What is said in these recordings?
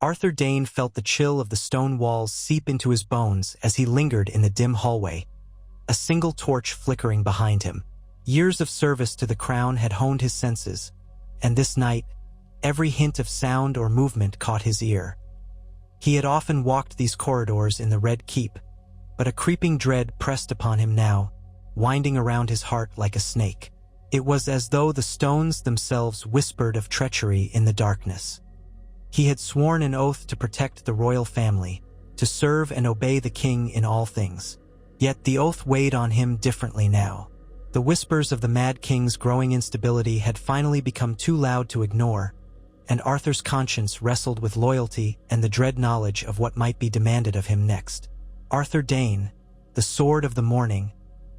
Arthur Dayne felt the chill of the stone walls seep into his bones as he lingered in the dim hallway, a single torch flickering behind him. Years of service to the crown had honed his senses, and this night, every hint of sound or movement caught his ear. He had often walked these corridors in the Red Keep, but a creeping dread pressed upon him now, winding around his heart like a snake. It was as though the stones themselves whispered of treachery in the darkness. He had sworn an oath to protect the royal family, to serve and obey the king in all things. Yet the oath weighed on him differently now. The whispers of the Mad King's growing instability had finally become too loud to ignore, and Arthur's conscience wrestled with loyalty and the dread knowledge of what might be demanded of him next. Arthur Dayne, the Sword of the Morning,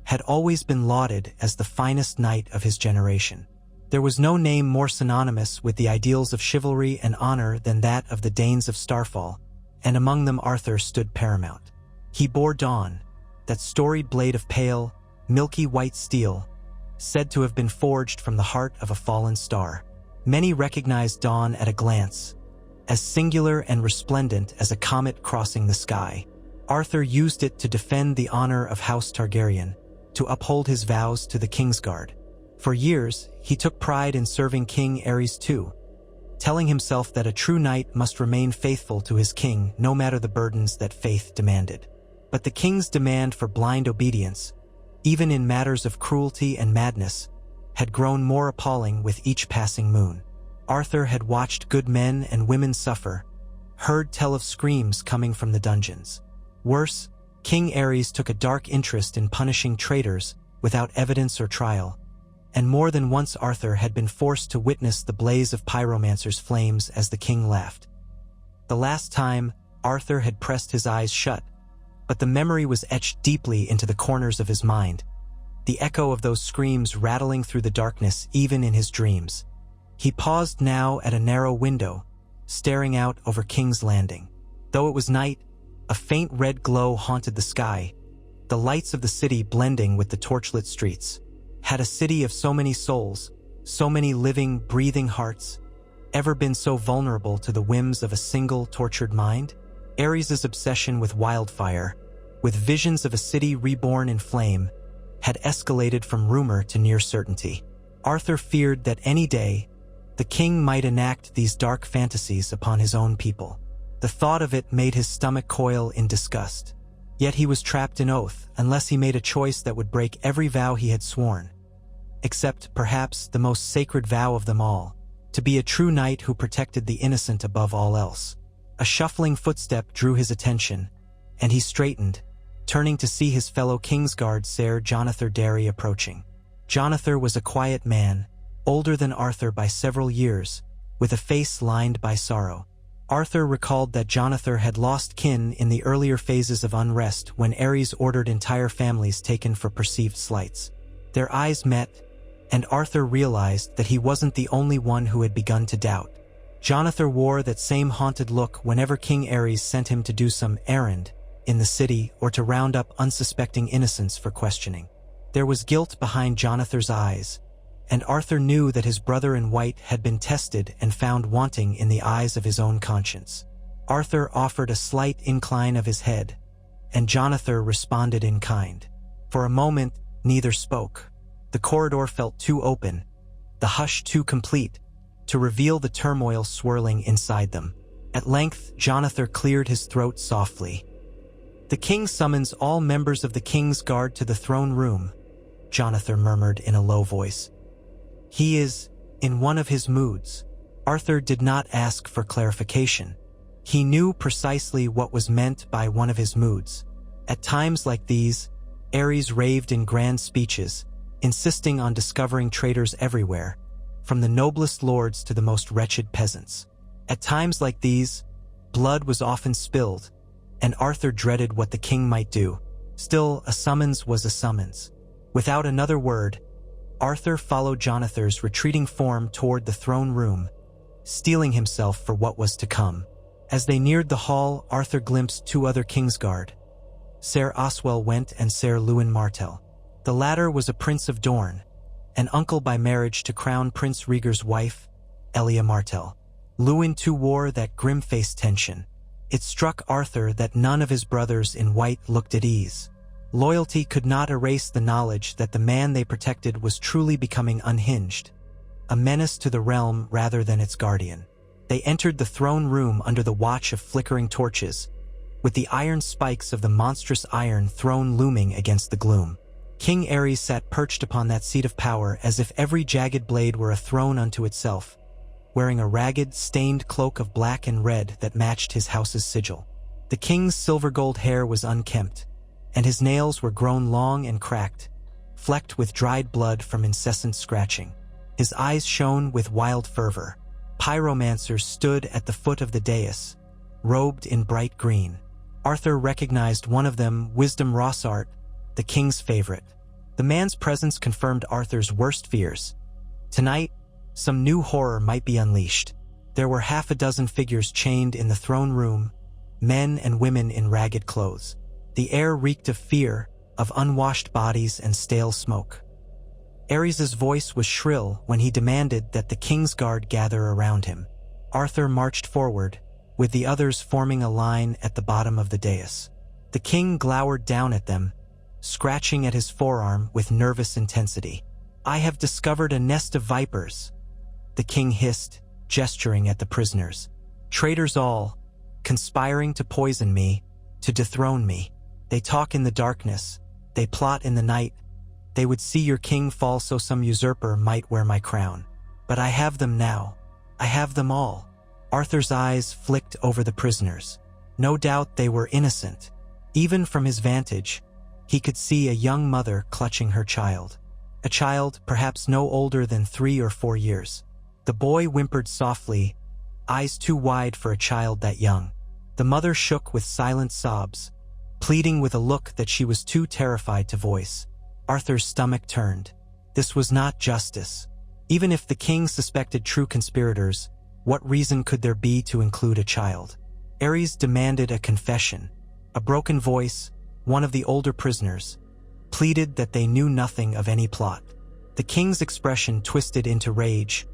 had always been lauded as the finest knight of his generation. There was no name more synonymous with the ideals of chivalry and honor than that of the Danes of Starfall, and among them Arthur stood paramount. He bore Dawn, that storied blade of pale, milky white steel, said to have been forged from the heart of a fallen star. Many recognized Dawn at a glance, as singular and resplendent as a comet crossing the sky. Arthur used it to defend the honor of House Targaryen, to uphold his vows to the Kingsguard. For years, he took pride in serving King Aerys too, telling himself that a true knight must remain faithful to his king no matter the burdens that faith demanded. But the king's demand for blind obedience, even in matters of cruelty and madness, had grown more appalling with each passing moon. Arthur had watched good men and women suffer, heard tell of screams coming from the dungeons. Worse, King Aerys took a dark interest in punishing traitors without evidence or trial, and more than once Arthur had been forced to witness the blaze of pyromancer's flames as the king laughed. The last time, Arthur had pressed his eyes shut, but the memory was etched deeply into the corners of his mind, the echo of those screams rattling through the darkness even in his dreams. He paused now at a narrow window, staring out over King's Landing. Though it was night, a faint red glow haunted the sky, the lights of the city blending with the torchlit streets. Had a city of so many souls, so many living, breathing hearts, ever been so vulnerable to the whims of a single tortured mind? Aerys' obsession with wildfire, with visions of a city reborn in flame, had escalated from rumor to near certainty. Arthur feared that any day, the king might enact these dark fantasies upon his own people. The thought of it made his stomach coil in disgust. Yet he was trapped in oath unless he made a choice that would break every vow he had sworn. Except, perhaps, the most sacred vow of them all, to be a true knight who protected the innocent above all else. A shuffling footstep drew his attention, and he straightened, turning to see his fellow Kingsguard Ser Jonathan Darry approaching. Jonathan was a quiet man, older than Arthur by several years, with a face lined by sorrow. Arthur recalled that Jonathan had lost kin in the earlier phases of unrest when Aerys ordered entire families taken for perceived slights. Their eyes met, and Arthur realized that he wasn't the only one who had begun to doubt. Jonathan wore that same haunted look whenever King Aerys sent him to do some errand in the city or to round up unsuspecting innocents for questioning. There was guilt behind Jonathan's eyes, and Arthur knew that his brother in white had been tested and found wanting in the eyes of his own conscience. Arthur offered a slight incline of his head, and Jonathan responded in kind. For a moment, neither spoke. The corridor felt too open, the hush too complete, to reveal the turmoil swirling inside them. At length, Jonathan cleared his throat softly. "The king summons all members of the king's guard to the throne room," Jonathan murmured in a low voice. "He is in one of his moods." Arthur did not ask for clarification. He knew precisely what was meant by one of his moods. At times like these, Aerys raved in grand speeches, insisting on discovering traitors everywhere, from the noblest lords to the most wretched peasants. At times like these, blood was often spilled, and Arthur dreaded what the king might do. Still, a summons was a summons. Without another word, Arthur followed Jonathan's retreating form toward the throne room, steeling himself for what was to come. As they neared the hall, Arthur glimpsed two other Kingsguard, Ser Oswell Went and Ser Lewin Martell. The latter was a prince of Dorne, an uncle by marriage to Crown Prince Rhaegar's wife, Elia Martell. Lewin too wore that grim-faced tension. It struck Arthur that none of his brothers in white looked at ease. Loyalty could not erase the knowledge that the man they protected was truly becoming unhinged, a menace to the realm rather than its guardian. They entered the throne room under the watch of flickering torches, with the iron spikes of the monstrous Iron Throne looming against the gloom. King Ares sat perched upon that seat of power as if every jagged blade were a throne unto itself, wearing a ragged, stained cloak of black and red that matched his house's sigil. The king's silver-gold hair was unkempt, and his nails were grown long and cracked, flecked with dried blood from incessant scratching. His eyes shone with wild fervor. Pyromancers stood at the foot of the dais, robed in bright green. Arthur recognized one of them, Wisdom Rossart, the king's favorite. The man's presence confirmed Arthur's worst fears. Tonight, some new horror might be unleashed. There were half a dozen figures chained in the throne room, men and women in ragged clothes. The air reeked of fear, of unwashed bodies and stale smoke. Ares's voice was shrill when he demanded that the king's guard gather around him. Arthur marched forward, with the others forming a line at the bottom of the dais. The king glowered down at them, scratching at his forearm with nervous intensity. "I have discovered a nest of vipers," the king hissed, gesturing at the prisoners. "Traitors all, conspiring to poison me, to dethrone me. They talk in the darkness, they plot in the night. They would see your king fall so some usurper might wear my crown. But I have them now. I have them all." Arthur's eyes flicked over the prisoners. No doubt they were innocent. Even from his vantage, he could see a young mother clutching her child. A child perhaps no older than 3 or 4 years. The boy whimpered softly, eyes too wide for a child that young. The mother shook with silent sobs, pleading with a look that she was too terrified to voice. Arthur's stomach turned. This was not justice. Even if the king suspected true conspirators, what reason could there be to include a child? Ares demanded a confession. A broken voice, one of the older prisoners, pleaded that they knew nothing of any plot. The king's expression twisted into rage,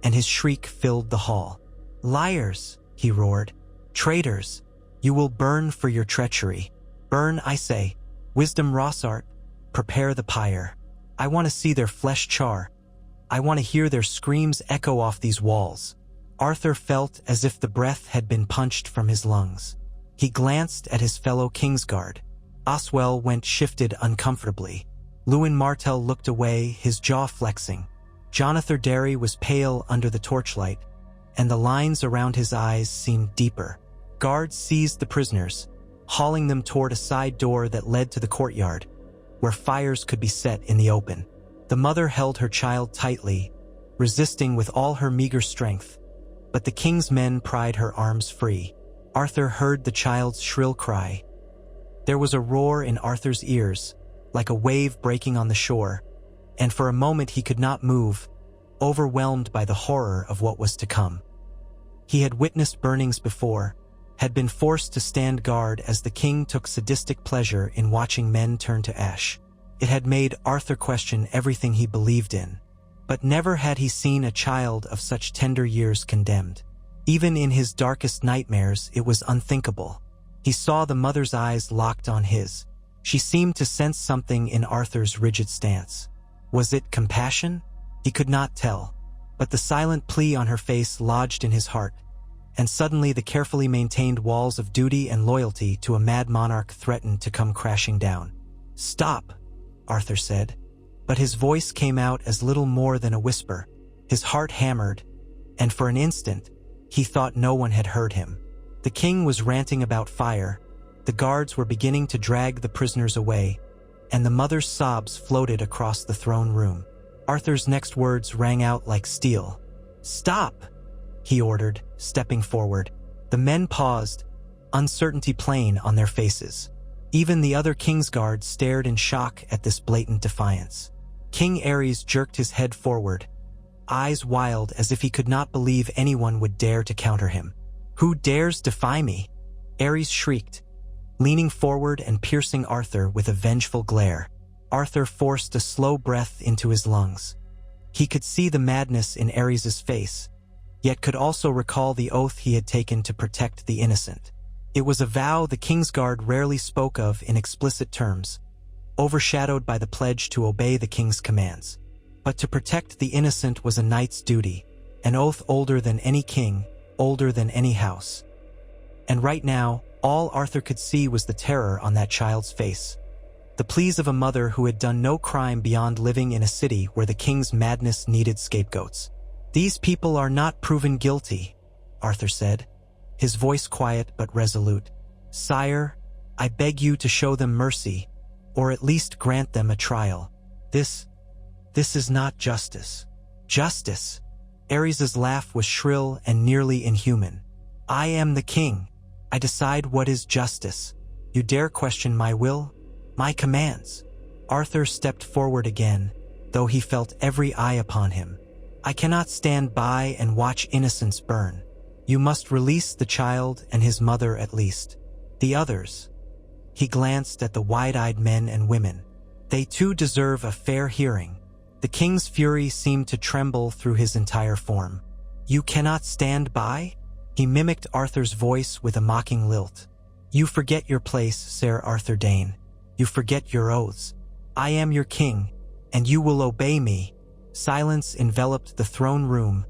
and his shriek filled the hall. "Liars!" he roared. "Traitors! You will burn for your treachery. Burn, I say. Wisdom Rossart, prepare the pyre. I want to see their flesh char. I want to hear their screams echo off these walls." Arthur felt as if the breath had been punched from his lungs. He glanced at his fellow Kingsguard. Oswell went shifted uncomfortably. Lewin Martell looked away, his jaw flexing. Jonathan Derry was pale under the torchlight, and the lines around his eyes seemed deeper. Guards seized the prisoners, hauling them toward a side door that led to the courtyard, where fires could be set in the open. The mother held her child tightly, resisting with all her meager strength, but the king's men pried her arms free. Arthur heard the child's shrill cry. There was a roar in Arthur's ears, like a wave breaking on the shore, and for a moment he could not move, overwhelmed by the horror of what was to come. He had witnessed burnings before, had been forced to stand guard as the king took sadistic pleasure in watching men turn to ash. It had made Arthur question everything he believed in, but never had he seen a child of such tender years condemned. Even in his darkest nightmares, it was unthinkable. He saw the mother's eyes locked on his. She seemed to sense something in Arthur's rigid stance. Was it compassion? He could not tell, but the silent plea on her face lodged in his heart, and suddenly the carefully maintained walls of duty and loyalty to a mad monarch threatened to come crashing down. "Stop," Arthur said, but his voice came out as little more than a whisper. His heart hammered, and for an instant, he thought no one had heard him. The king was ranting about fire, the guards were beginning to drag the prisoners away, and the mother's sobs floated across the throne room. Arthur's next words rang out like steel. "Stop!" he ordered, stepping forward. The men paused, uncertainty plain on their faces. Even the other Kingsguard stared in shock at this blatant defiance. King Ares jerked his head forward, eyes wild as if he could not believe anyone would dare to counter him. "Who dares defy me?" Ares shrieked, leaning forward and piercing Arthur with a vengeful glare. Arthur forced a slow breath into his lungs. He could see the madness in Ares's face, yet could also recall the oath he had taken to protect the innocent. It was a vow the Kingsguard rarely spoke of in explicit terms, overshadowed by the pledge to obey the king's commands. But to protect the innocent was a knight's duty, an oath older than any king, older than any house. And right now, all Arthur could see was the terror on that child's face. The pleas of a mother who had done no crime beyond living in a city where the king's madness needed scapegoats. "These people are not proven guilty," Arthur said, his voice quiet but resolute. "Sire, I beg you to show them mercy, or at least grant them a trial. This is not justice." "Justice?" Ares's laugh was shrill and nearly inhuman. "I am the king. I decide what is justice. You dare question my will? My commands?" Arthur stepped forward again, though he felt every eye upon him. "I cannot stand by and watch innocence burn. You must release the child and his mother at least. The others." He glanced at the wide-eyed men and women. "They too deserve a fair hearing." The king's fury seemed to tremble through his entire form. "You cannot stand by?" He mimicked Arthur's voice with a mocking lilt. "You forget your place, Sir Arthur Dayne. You forget your oaths. I am your king, and you will obey me." Silence enveloped the throne room,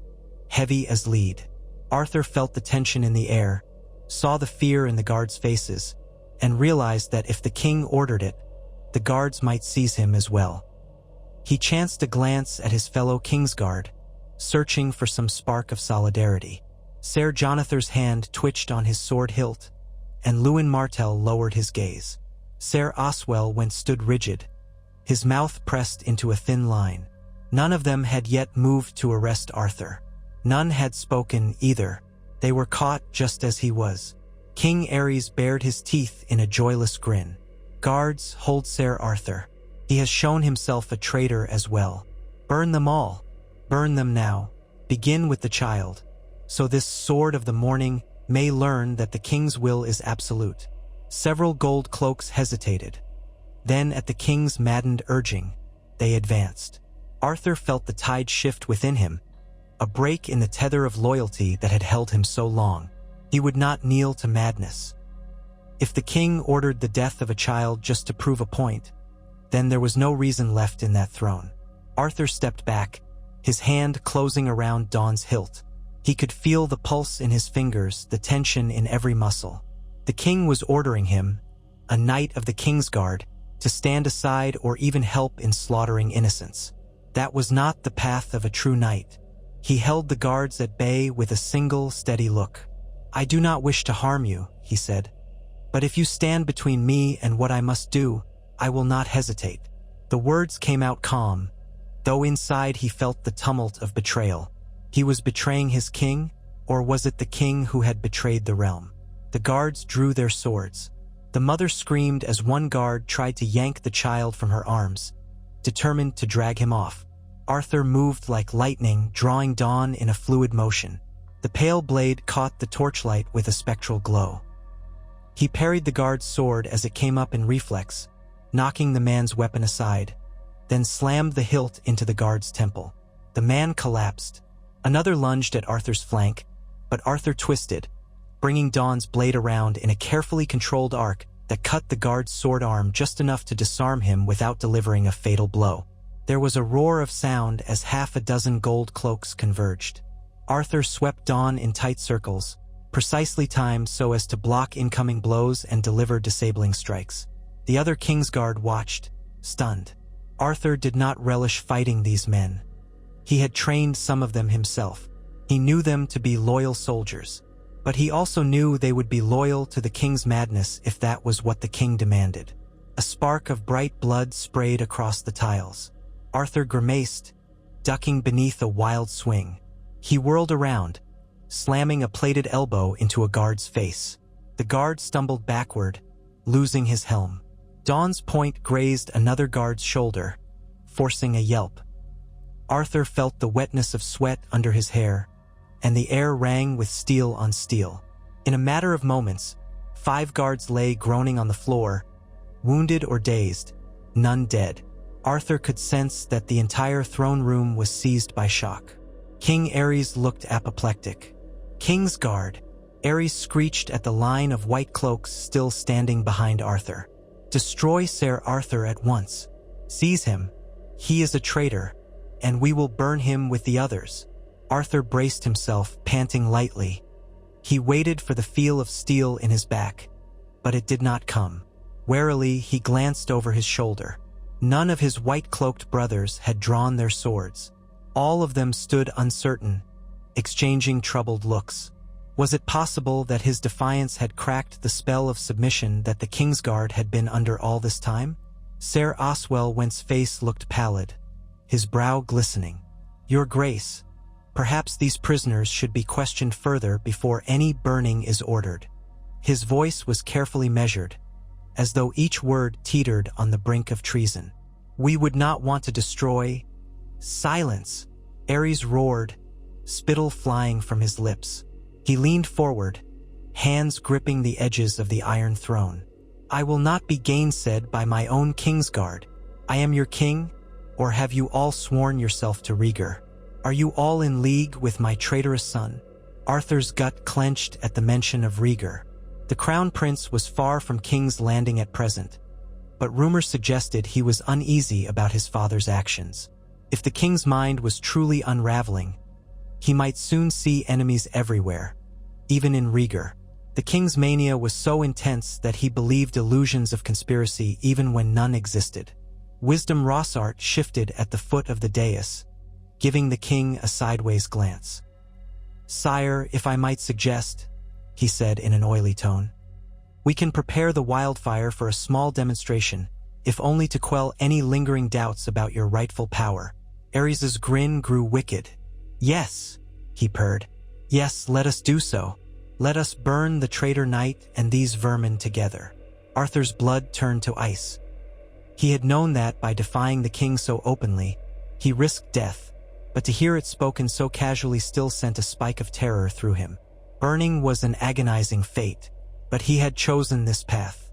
heavy as lead. Arthur felt the tension in the air, saw the fear in the guards' faces, and realized that if the king ordered it, the guards might seize him as well. He chanced a glance at his fellow Kingsguard, searching for some spark of solidarity. Ser Jonathar's hand twitched on his sword hilt, and Lewin Martell lowered his gaze. Ser Oswell stood rigid, his mouth pressed into a thin line. None of them had yet moved to arrest Arthur. None had spoken either. They were caught just as he was. King Ares bared his teeth in a joyless grin. "Guards, hold Ser Arthur. He has shown himself a traitor as well. Burn them all. Burn them now. Begin with the child, so this sword of the morning may learn that the king's will is absolute." Several gold cloaks hesitated. Then, at the king's maddened urging, they advanced. Arthur felt the tide shift within him, a break in the tether of loyalty that had held him so long. He would not kneel to madness. If the king ordered the death of a child just to prove a point, then there was no reason left in that throne. Arthur stepped back, his hand closing around Dawn's hilt. He could feel the pulse in his fingers, the tension in every muscle. The king was ordering him, a knight of the Kingsguard, to stand aside or even help in slaughtering innocents. That was not the path of a true knight. He held the guards at bay with a single, steady look. "I do not wish to harm you," he said. "But if you stand between me and what I must do, I will not hesitate." The words came out calm, though inside he felt the tumult of betrayal. He was betraying his king, or was it the king who had betrayed the realm? The guards drew their swords. The mother screamed as one guard tried to yank the child from her arms, determined to drag him off. Arthur moved like lightning, drawing Dawn in a fluid motion. The pale blade caught the torchlight with a spectral glow. He parried the guard's sword as it came up in reflex, knocking the man's weapon aside, then slammed the hilt into the guard's temple. The man collapsed. Another lunged at Arthur's flank, but Arthur twisted, bringing Dawn's blade around in a carefully controlled arc that cut the guard's sword arm just enough to disarm him without delivering a fatal blow. There was a roar of sound as half a dozen gold cloaks converged. Arthur swept Dawn in tight circles, precisely timed so as to block incoming blows and deliver disabling strikes. The other Kingsguard watched, stunned. Arthur did not relish fighting these men. He had trained some of them himself. He knew them to be loyal soldiers, but he also knew they would be loyal to the king's madness if that was what the king demanded. A spark of bright blood sprayed across the tiles. Arthur grimaced, ducking beneath a wild swing. He whirled around, slamming a plated elbow into a guard's face. The guard stumbled backward, losing his helm. Dawn's point grazed another guard's shoulder, forcing a yelp. Arthur felt the wetness of sweat under his hair, and the air rang with steel on steel. In a matter of moments, 5 guards lay groaning on the floor, wounded or dazed, none dead. Arthur could sense that the entire throne room was seized by shock. King Ares looked apoplectic. Kingsguard, Ares screeched at the line of white cloaks still standing behind Arthur. Destroy Sir Arthur at once. Seize him. He is a traitor, and we will burn him with the others. Arthur braced himself, panting lightly. He waited for the feel of steel in his back, but it did not come. Warily, he glanced over his shoulder. None of his white-cloaked brothers had drawn their swords. All of them stood uncertain, exchanging troubled looks. Was it possible that his defiance had cracked the spell of submission that the Kingsguard had been under all this time? Sir Oswell's face looked pallid, his brow glistening. Your Grace, perhaps these prisoners should be questioned further before any burning is ordered. His voice was carefully measured, as though each word teetered on the brink of treason. We would not want to destroy... Silence! Ares roared, spittle flying from his lips. He leaned forward, hands gripping the edges of the Iron Throne. I will not be gainsaid by my own Kingsguard. I am your king, or have you all sworn yourself to Rhaegar? Are you all in league with my traitorous son? Arthur's gut clenched at the mention of Rhaegar. The Crown Prince was far from King's Landing at present, but rumor suggested he was uneasy about his father's actions. If the king's mind was truly unraveling, he might soon see enemies everywhere, even in Rhaegar. The king's mania was so intense that he believed illusions of conspiracy even when none existed. Wisdom Rossart shifted at the foot of the dais, giving the king a sideways glance. Sire, if I might suggest, he said in an oily tone, we can prepare the wildfire for a small demonstration, if only to quell any lingering doubts about your rightful power. Ares's grin grew wicked. Yes, he purred. Yes, let us do so. Let us burn the traitor knight and these vermin together. Arthur's blood turned to ice. He had known that by defying the king so openly, he risked death, but to hear it spoken so casually still sent a spike of terror through him. Burning was an agonizing fate, but he had chosen this path.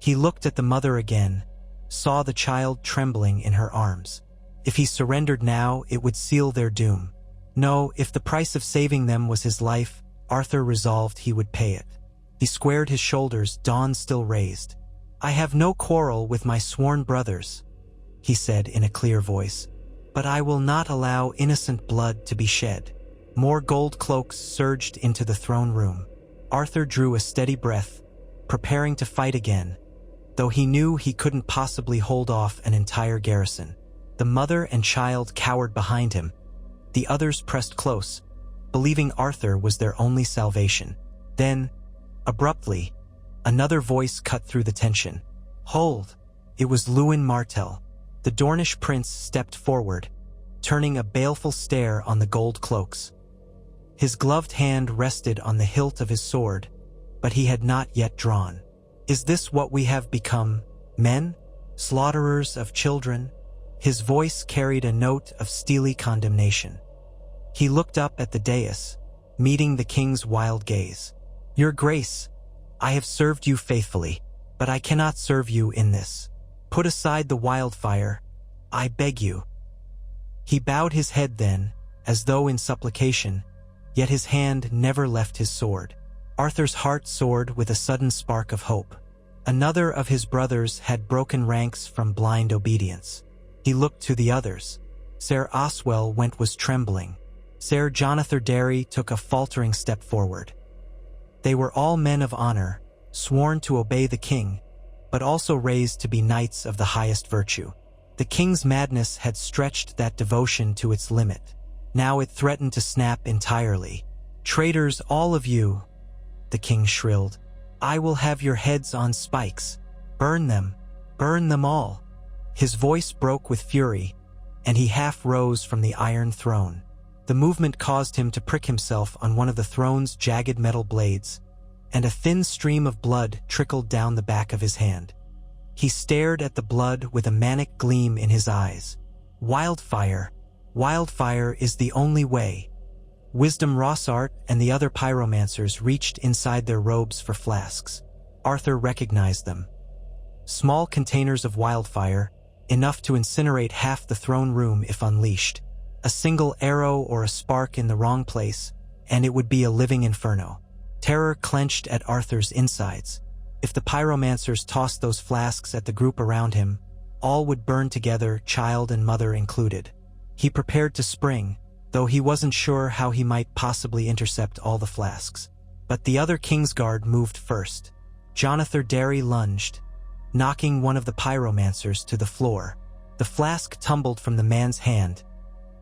He looked at the mother again, saw the child trembling in her arms. If he surrendered now, it would seal their doom. No, if the price of saving them was his life, Arthur resolved he would pay it. He squared his shoulders, dawn still raised. I have no quarrel with my sworn brothers, he said in a clear voice, but I will not allow innocent blood to be shed. More gold cloaks surged into the throne room. Arthur drew a steady breath, preparing to fight again, though he knew he couldn't possibly hold off an entire garrison. The mother and child cowered behind him. The others pressed close, believing Arthur was their only salvation. Then, abruptly, another voice cut through the tension. Hold! It was Lewin Martell. The Dornish prince stepped forward, turning a baleful stare on the gold cloaks. His gloved hand rested on the hilt of his sword, but he had not yet drawn. Is this what we have become, men? Slaughterers of children? His voice carried a note of steely condemnation. He looked up at the dais, meeting the king's wild gaze. Your Grace, I have served you faithfully, but I cannot serve you in this. Put aside the wildfire, I beg you. He bowed his head then, as though in supplication, yet his hand never left his sword. Arthur's heart soared with a sudden spark of hope. Another of his brothers had broken ranks from blind obedience. He looked to the others. Sir Oswell was trembling. Sir Jonathan Derry took a faltering step forward. They were all men of honor, sworn to obey the king, but also raised to be knights of the highest virtue. The king's madness had stretched that devotion to its limit. Now it threatened to snap entirely. Traitors, all of you, the king shrilled. I will have your heads on spikes. Burn them all. His voice broke with fury, and he half rose from the Iron Throne. The movement caused him to prick himself on one of the throne's jagged metal blades, and a thin stream of blood trickled down the back of his hand. He stared at the blood with a manic gleam in his eyes. Wildfire is the only way. Wisdom Rossart and the other pyromancers reached inside their robes for flasks. Arthur recognized them. Small containers of wildfire, enough to incinerate half the throne room if unleashed. A single arrow or a spark in the wrong place, and it would be a living inferno. Terror clenched at Arthur's insides. If the pyromancers tossed those flasks at the group around him, all would burn together, child and mother included. He prepared to spring, though he wasn't sure how he might possibly intercept all the flasks. But the other Kingsguard moved first. Jonathan Derry lunged, knocking one of the pyromancers to the floor. The flask tumbled from the man's hand,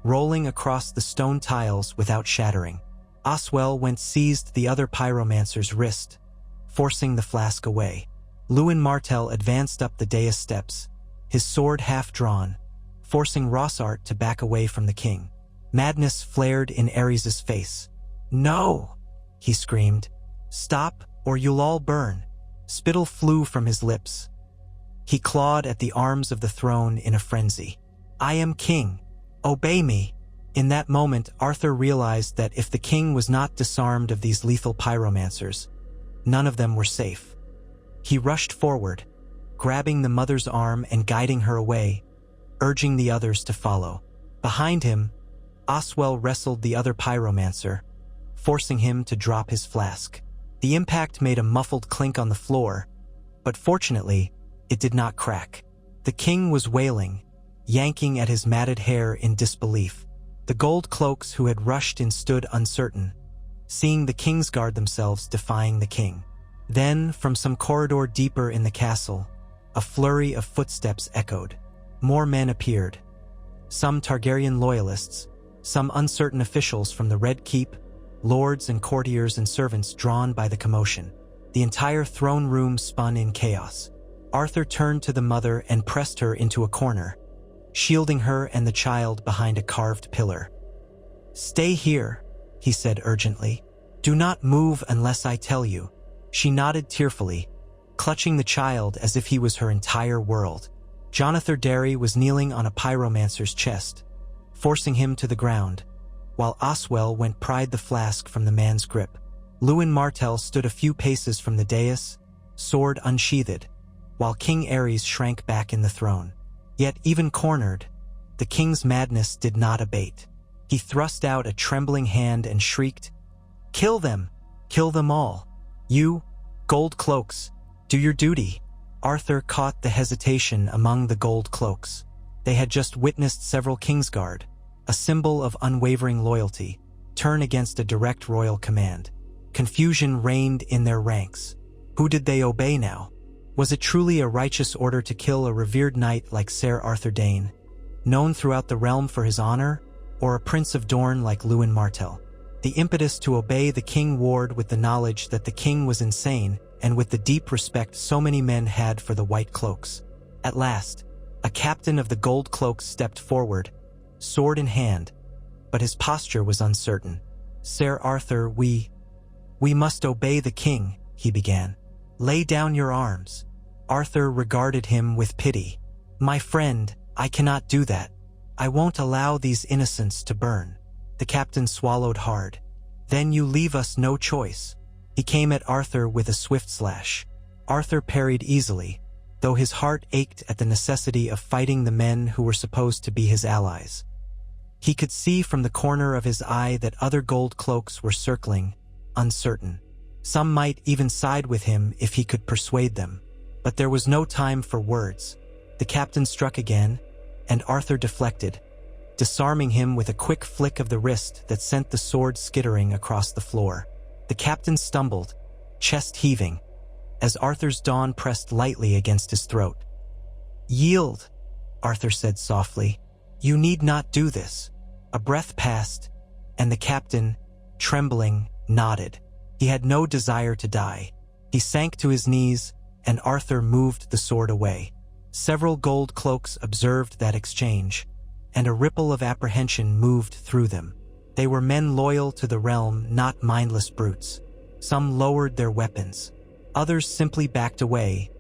rolling across the stone tiles without shattering. Oswell seized the other pyromancer's wrist, forcing the flask away. Lewin Martell advanced up the dais steps, his sword half drawn, forcing Rossart to back away from the king. Madness flared in Ares's face. "No!" he screamed. "Stop, or you'll all burn." Spittle flew from his lips. He clawed at the arms of the throne in a frenzy. "I am king. Obey me." In that moment, Arthur realized that if the king was not disarmed of these lethal pyromancers, none of them were safe. He rushed forward, grabbing the mother's arm and guiding her away, urging the others to follow. Behind him, Oswell wrestled the other pyromancer, forcing him to drop his flask. The impact made a muffled clink on the floor, but fortunately, it did not crack. The king was wailing, yanking at his matted hair in disbelief. The gold cloaks who had rushed in stood uncertain, seeing the Kingsguard themselves defying the king. Then, from some corridor deeper in the castle, a flurry of footsteps echoed. More men appeared. Some Targaryen loyalists, some uncertain officials from the Red Keep, lords and courtiers and servants drawn by the commotion. The entire throne room spun in chaos. Arthur turned to the mother and pressed her into a corner, shielding her and the child behind a carved pillar. "Stay here," he said urgently. "Do not move unless I tell you." She nodded tearfully, clutching the child as if he was her entire world. Jonathan Derry was kneeling on a pyromancer's chest, forcing him to the ground, while Oswell pried the flask from the man's grip. Lewin Martell stood a few paces from the dais, sword unsheathed, while King Ares shrank back in the throne. Yet even cornered, the king's madness did not abate. He thrust out a trembling hand and shrieked, "Kill them! Kill them all! You, gold cloaks, do your duty!" Arthur caught the hesitation among the gold cloaks. They had just witnessed several Kingsguard, a symbol of unwavering loyalty, turn against a direct royal command. Confusion reigned in their ranks. Who did they obey now? Was it truly a righteous order to kill a revered knight like Ser Arthur Dayne, known throughout the realm for his honor, or a prince of Dorne like Lewin Martell? The impetus to obey the king warred with the knowledge that the king was insane and with the deep respect so many men had for the white cloaks. At last, a captain of the gold cloaks stepped forward, sword in hand, but his posture was uncertain. "Ser Arthur, we must obey the king," he began. "Lay down your arms." Arthur regarded him with pity. "My friend, I cannot do that. I won't allow these innocents to burn." The captain swallowed hard. "Then you leave us no choice." He came at Arthur with a swift slash. Arthur parried easily, though his heart ached at the necessity of fighting the men who were supposed to be his allies. He could see from the corner of his eye that other gold cloaks were circling, uncertain. Some might even side with him if he could persuade them. But there was no time for words. The captain struck again, and Arthur deflected, disarming him with a quick flick of the wrist that sent the sword skittering across the floor. The captain stumbled, chest heaving, as Arthur's dawn pressed lightly against his throat. "Yield," Arthur said softly. "You need not do this." A breath passed, and the captain, trembling, nodded. He had no desire to die. He sank to his knees, and Arthur moved the sword away. Several gold cloaks observed that exchange, and a ripple of apprehension moved through them. They were men loyal to the realm, not mindless brutes. Some lowered their weapons. Others simply backed away,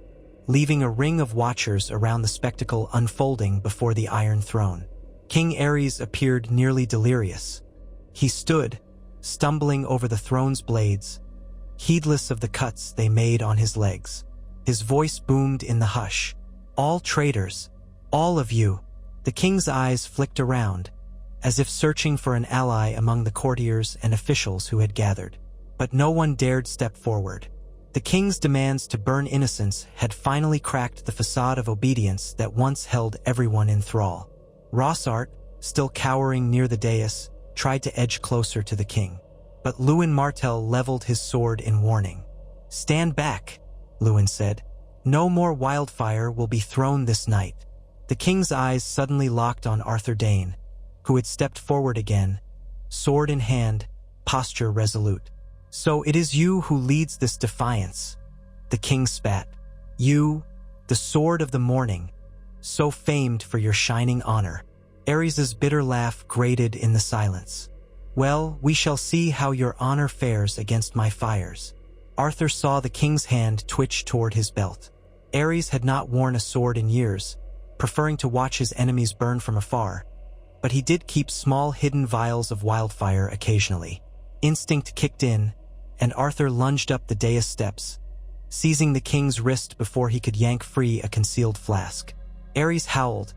leaving a ring of watchers around the spectacle unfolding before the Iron Throne. King Ares appeared nearly delirious. He stood, stumbling over the throne's blades, heedless of the cuts they made on his legs. His voice boomed in the hush. "All traitors, all of you." The king's eyes flicked around, as if searching for an ally among the courtiers and officials who had gathered. But no one dared step forward. The king's demands to burn innocents had finally cracked the facade of obedience that once held everyone in thrall. Rossart, still cowering near the dais, tried to edge closer to the king. But Lewin Martell leveled his sword in warning. "Stand back," Lewin said. "No more wildfire will be thrown this night." The king's eyes suddenly locked on Arthur Dayne, who had stepped forward again, sword in hand, posture resolute. "So it is you who leads this defiance," the king spat. "You, the sword of the morning, so famed for your shining honor." Ares's bitter laugh grated in the silence. "Well, we shall see how your honor fares against my fires." Arthur saw the king's hand twitch toward his belt. Ares had not worn a sword in years, preferring to watch his enemies burn from afar, but he did keep small hidden vials of wildfire occasionally. Instinct kicked in, and Arthur lunged up the dais steps, seizing the king's wrist before he could yank free a concealed flask. Ares howled,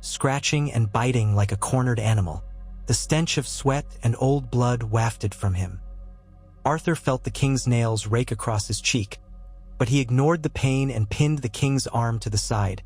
scratching and biting like a cornered animal. The stench of sweat and old blood wafted from him. Arthur felt the king's nails rake across his cheek, but he ignored the pain and pinned the king's arm to the side,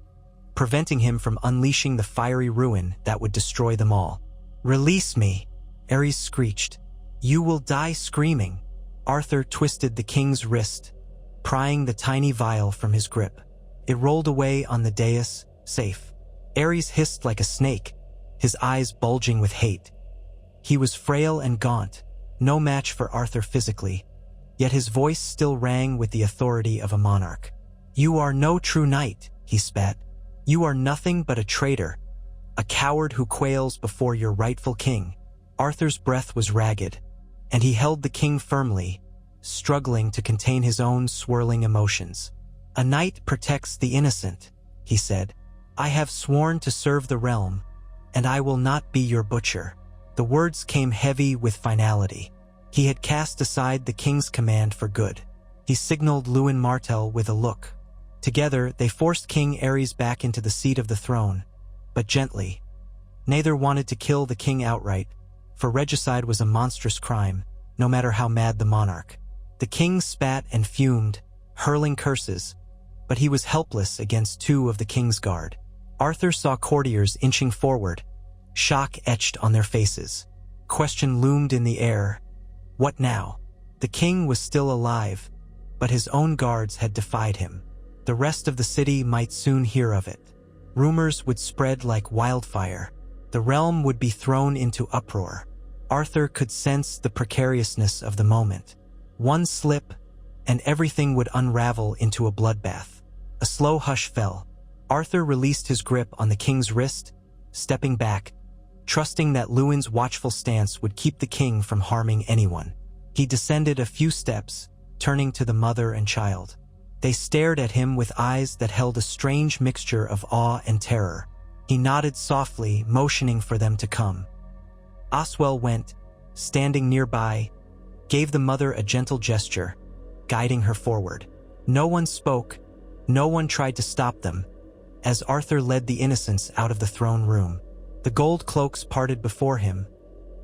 preventing him from unleashing the fiery ruin that would destroy them all. "Release me," Ares screeched. "You will die screaming." Arthur twisted the king's wrist, prying the tiny vial from his grip. It rolled away on the dais, safe. Ares hissed like a snake, his eyes bulging with hate. He was frail and gaunt, no match for Arthur physically, yet his voice still rang with the authority of a monarch. "You are no true knight," he spat. "You are nothing but a traitor, a coward who quails before your rightful king." Arthur's breath was ragged, and he held the king firmly, struggling to contain his own swirling emotions. "A knight protects the innocent," he said. "I have sworn to serve the realm, and I will not be your butcher." The words came heavy with finality. He had cast aside the king's command for good. He signaled Lewin Martell with a look. Together, they forced King Ares back into the seat of the throne, but gently. Neither wanted to kill the king outright, for regicide was a monstrous crime, no matter how mad the monarch. The king spat and fumed, hurling curses, but he was helpless against two of the king's guard. Arthur saw courtiers inching forward, shock etched on their faces. Question loomed in the air. What now? The king was still alive, but his own guards had defied him. The rest of the city might soon hear of it. Rumors would spread like wildfire. The realm would be thrown into uproar. Arthur could sense the precariousness of the moment. One slip, and everything would unravel into a bloodbath. A slow hush fell. Arthur released his grip on the king's wrist, stepping back, trusting that Lewin's watchful stance would keep the king from harming anyone. He descended a few steps, turning to the mother and child. They stared at him with eyes that held a strange mixture of awe and terror. He nodded softly, motioning for them to come. Oswell went, standing nearby, gave the mother a gentle gesture, guiding her forward. No one spoke, no one tried to stop them, as Arthur led the innocents out of the throne room. The gold cloaks parted before him,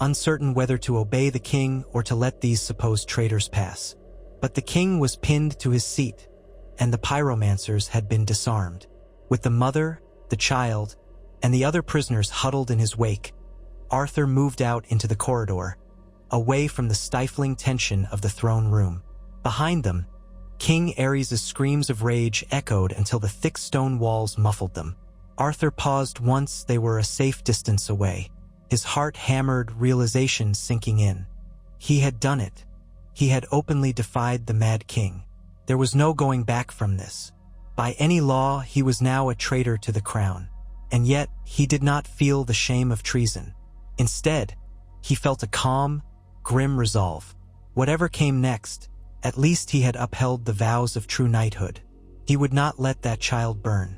uncertain whether to obey the king or to let these supposed traitors pass. But the king was pinned to his seat, and the pyromancers had been disarmed. With the mother, the child, and the other prisoners huddled in his wake, Arthur moved out into the corridor, away from the stifling tension of the throne room. Behind them, King Ares' screams of rage echoed until the thick stone walls muffled them. Arthur paused once they were a safe distance away, his heart hammered, realization sinking in. He had done it. He had openly defied the Mad King. There was no going back from this. By any law, he was now a traitor to the crown. And yet, he did not feel the shame of treason. Instead, he felt a calm, grim resolve. Whatever came next, at least he had upheld the vows of true knighthood. He would not let that child burn.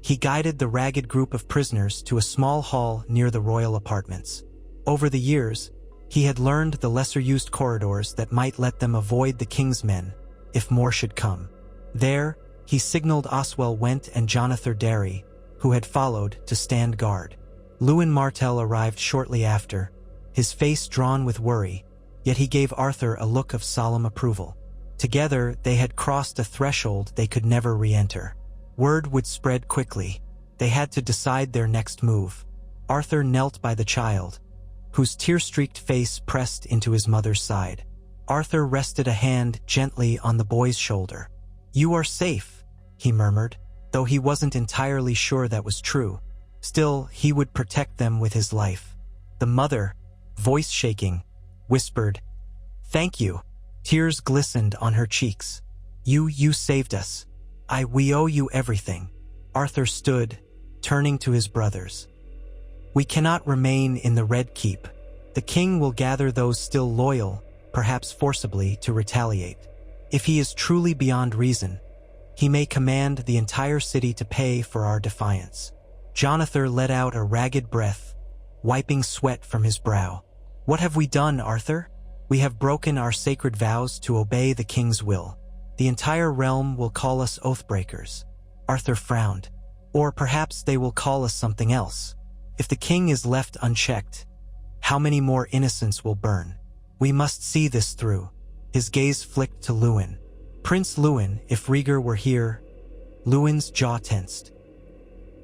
He guided the ragged group of prisoners to a small hall near the royal apartments. Over the years, he had learned the lesser-used corridors that might let them avoid the king's men, if more should come. There, he signaled Oswell Went and Jonathan Derry, who had followed, to stand guard. Lewin Martell arrived shortly after, his face drawn with worry, yet he gave Arthur a look of solemn approval. Together, they had crossed a threshold they could never re-enter. Word would spread quickly. They had to decide their next move. Arthur knelt by the child, whose tear-streaked face pressed into his mother's side. Arthur rested a hand gently on the boy's shoulder. "You are safe," he murmured, though he wasn't entirely sure that was true. Still, he would protect them with his life. The mother, voice shaking, whispered, "Thank you." Tears glistened on her cheeks. You saved us. We owe you everything." Arthur stood, turning to his brothers. "We cannot remain in the Red Keep. The king will gather those still loyal, perhaps forcibly, to retaliate. If he is truly beyond reason, he may command the entire city to pay for our defiance." Jonathan let out a ragged breath, wiping sweat from his brow. "What have we done, Arthur? We have broken our sacred vows to obey the king's will. The entire realm will call us oathbreakers." Arthur frowned. "Or perhaps they will call us something else. If the king is left unchecked, how many more innocents will burn? We must see this through." His gaze flicked to Lewin. "Prince Lewin, if Rieger were here..." Lewin's jaw tensed.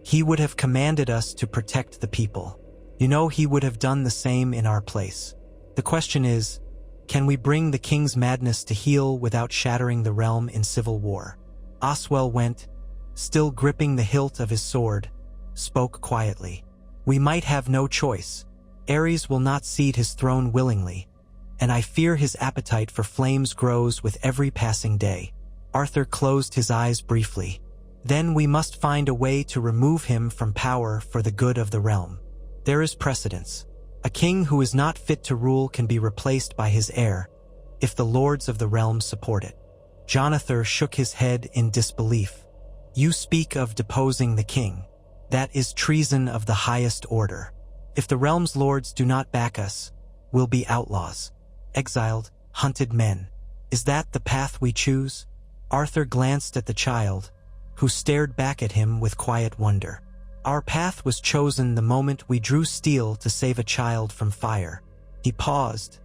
"He would have commanded us to protect the people. You know, he would have done the same in our place. The question is, can we bring the king's madness to heel without shattering the realm in civil war?" Oswell went, still gripping the hilt of his sword, spoke quietly. "We might have no choice. Ares will not cede his throne willingly, and I fear his appetite for flames grows with every passing day." Arthur closed his eyes briefly. "Then we must find a way to remove him from power for the good of the realm. There is precedence. A king who is not fit to rule can be replaced by his heir, if the lords of the realm support it." Jonathan shook his head in disbelief. "You speak of deposing the king. That is treason of the highest order. If the realm's lords do not back us, we'll be outlaws. Exiled, hunted men. Is that the path we choose?" Arthur glanced at the child, who stared back at him with quiet wonder. "Our path was chosen the moment we drew steel to save a child from fire." He paused,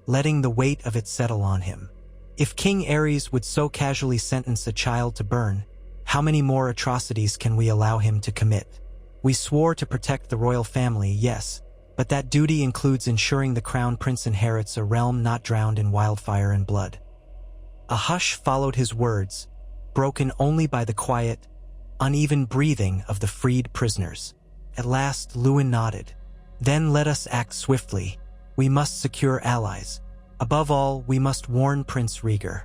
letting the weight of it settle on him. "If King Ares would so casually sentence a child to burn, how many more atrocities can we allow him to commit? We swore to protect the royal family, yes, but that duty includes ensuring the crown prince inherits a realm not drowned in wildfire and blood." A hush followed his words, broken only by the quiet, uneven breathing of the freed prisoners. At last, Lewin nodded. "Then let us act swiftly. We must secure allies. Above all, we must warn Prince Rieger.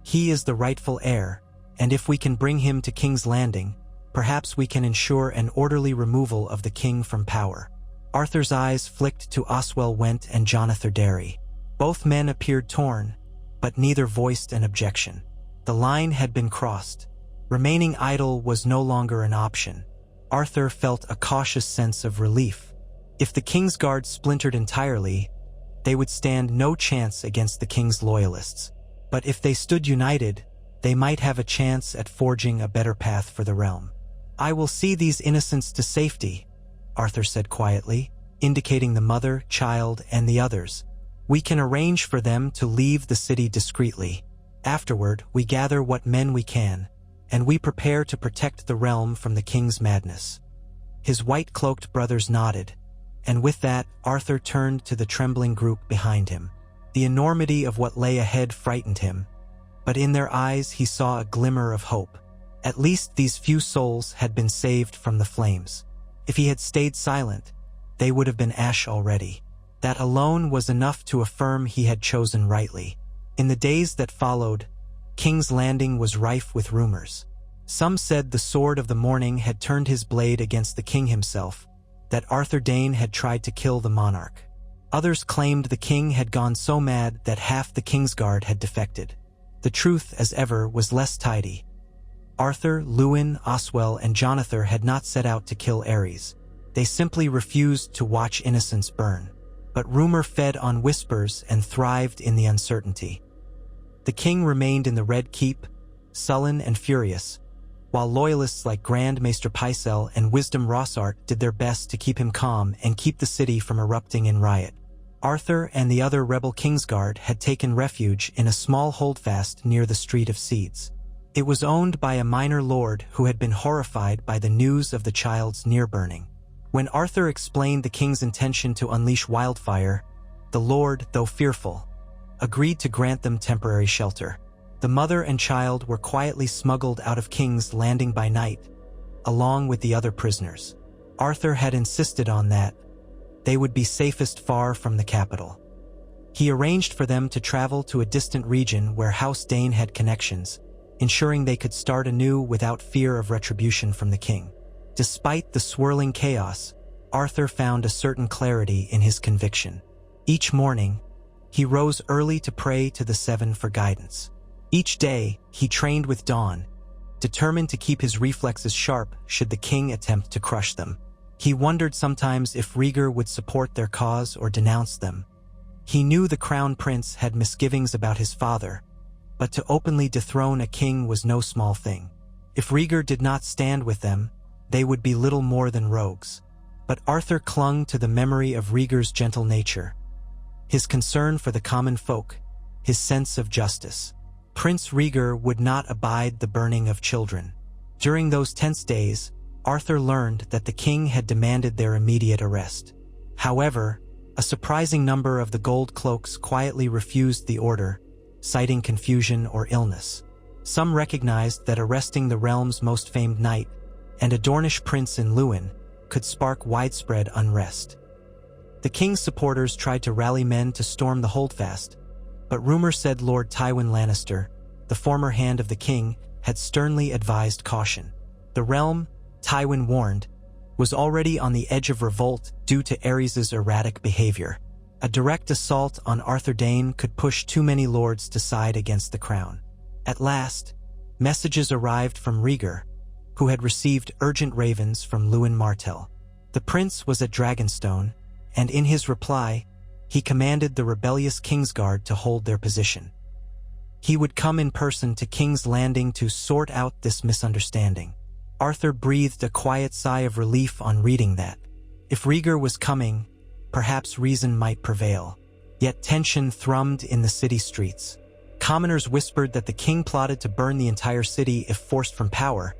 He is the rightful heir, and if we can bring him to King's Landing, perhaps we can ensure an orderly removal of the king from power." Arthur's eyes flicked to Oswell Went and Jonathan Derry. Both men appeared torn, but neither voiced an objection. The line had been crossed. Remaining idle was no longer an option. Arthur felt a cautious sense of relief. If the king's guard splintered entirely, they would stand no chance against the king's loyalists. But if they stood united, they might have a chance at forging a better path for the realm. "I will see these innocents to safety," Arthur said quietly, indicating the mother, child, and the others. "We can arrange for them to leave the city discreetly. Afterward, we gather what men we can, and we prepare to protect the realm from the king's madness." His white-cloaked brothers nodded, and with that, Arthur turned to the trembling group behind him. The enormity of what lay ahead frightened him, but in their eyes he saw a glimmer of hope. At least these few souls had been saved from the flames. If he had stayed silent, they would have been ash already. That alone was enough to affirm he had chosen rightly. In the days that followed, King's Landing was rife with rumors. Some said the Sword of the Morning had turned his blade against the king himself, that Arthur Dayne had tried to kill the monarch. Others claimed the king had gone so mad that half the Kingsguard had defected. The truth, as ever, was less tidy. Arthur, Lewin, Oswell, and Jonathan had not set out to kill Ares. They simply refused to watch innocents burn. But rumor fed on whispers and thrived in the uncertainty. The king remained in the Red Keep, sullen and furious, while loyalists like Grand Maester Pycelle and Wisdom Rossart did their best to keep him calm and keep the city from erupting in riot. Arthur and the other rebel Kingsguard had taken refuge in a small holdfast near the Street of Seeds. It was owned by a minor lord who had been horrified by the news of the child's near-burning. When Arthur explained the king's intention to unleash wildfire, the lord, though fearful, agreed to grant them temporary shelter. The mother and child were quietly smuggled out of King's Landing by night, along with the other prisoners. Arthur had insisted on that. They would be safest far from the capital. He arranged for them to travel to a distant region where House Dayne had connections, ensuring they could start anew without fear of retribution from the king. Despite the swirling chaos, Arthur found a certain clarity in his conviction. Each morning, he rose early to pray to the Seven for guidance. Each day, he trained with dawn, determined to keep his reflexes sharp should the king attempt to crush them. He wondered sometimes if Rhaegar would support their cause or denounce them. He knew the crown prince had misgivings about his father, but to openly dethrone a king was no small thing. If Rhaegar did not stand with them, they would be little more than rogues. But Arthur clung to the memory of Rhaegar's gentle nature, his concern for the common folk, his sense of justice. Prince Rhaegar would not abide the burning of children. During those tense days, Arthur learned that the king had demanded their immediate arrest. However, a surprising number of the gold cloaks quietly refused the order, citing confusion or illness. Some recognized that arresting the realm's most famed knight and a Dornish prince in Lewin could spark widespread unrest. The king's supporters tried to rally men to storm the holdfast, but rumor said Lord Tywin Lannister, the former hand of the king, had sternly advised caution. The realm, Tywin warned, was already on the edge of revolt due to Aerys's erratic behavior. A direct assault on Arthur Dayne could push too many lords to side against the crown. At last, messages arrived from Rhaegar, who had received urgent ravens from Lewin Martell. The prince was at Dragonstone, and in his reply, he commanded the rebellious Kingsguard to hold their position. He would come in person to King's Landing to sort out this misunderstanding. Arthur breathed a quiet sigh of relief on reading that. If Rhaegar was coming, perhaps reason might prevail. Yet tension thrummed in the city streets. Commoners whispered that the king plotted to burn the entire city if forced from power,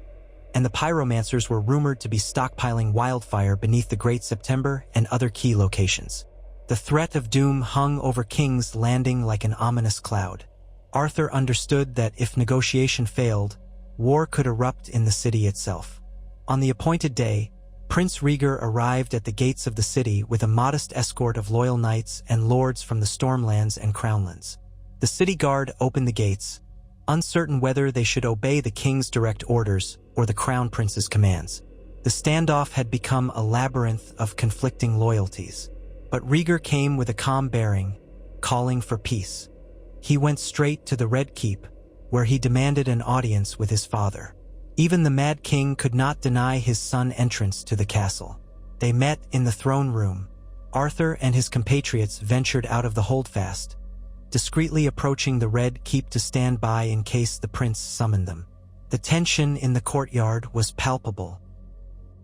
and the pyromancers were rumored to be stockpiling wildfire beneath the Great September and other key locations. The threat of doom hung over King's Landing like an ominous cloud. Arthur understood that if negotiation failed, war could erupt in the city itself. On the appointed day, Prince Rhaegar arrived at the gates of the city with a modest escort of loyal knights and lords from the Stormlands and Crownlands. The city guard opened the gates, uncertain whether they should obey the king's direct orders or the crown prince's commands. The standoff had become a labyrinth of conflicting loyalties. But Rhaegar came with a calm bearing, calling for peace. He went straight to the Red Keep, where he demanded an audience with his father. Even the Mad King could not deny his son entrance to the castle. They met in the throne room. Arthur and his compatriots ventured out of the holdfast, discreetly approaching the Red Keep to stand by in case the prince summoned them. The tension in the courtyard was palpable.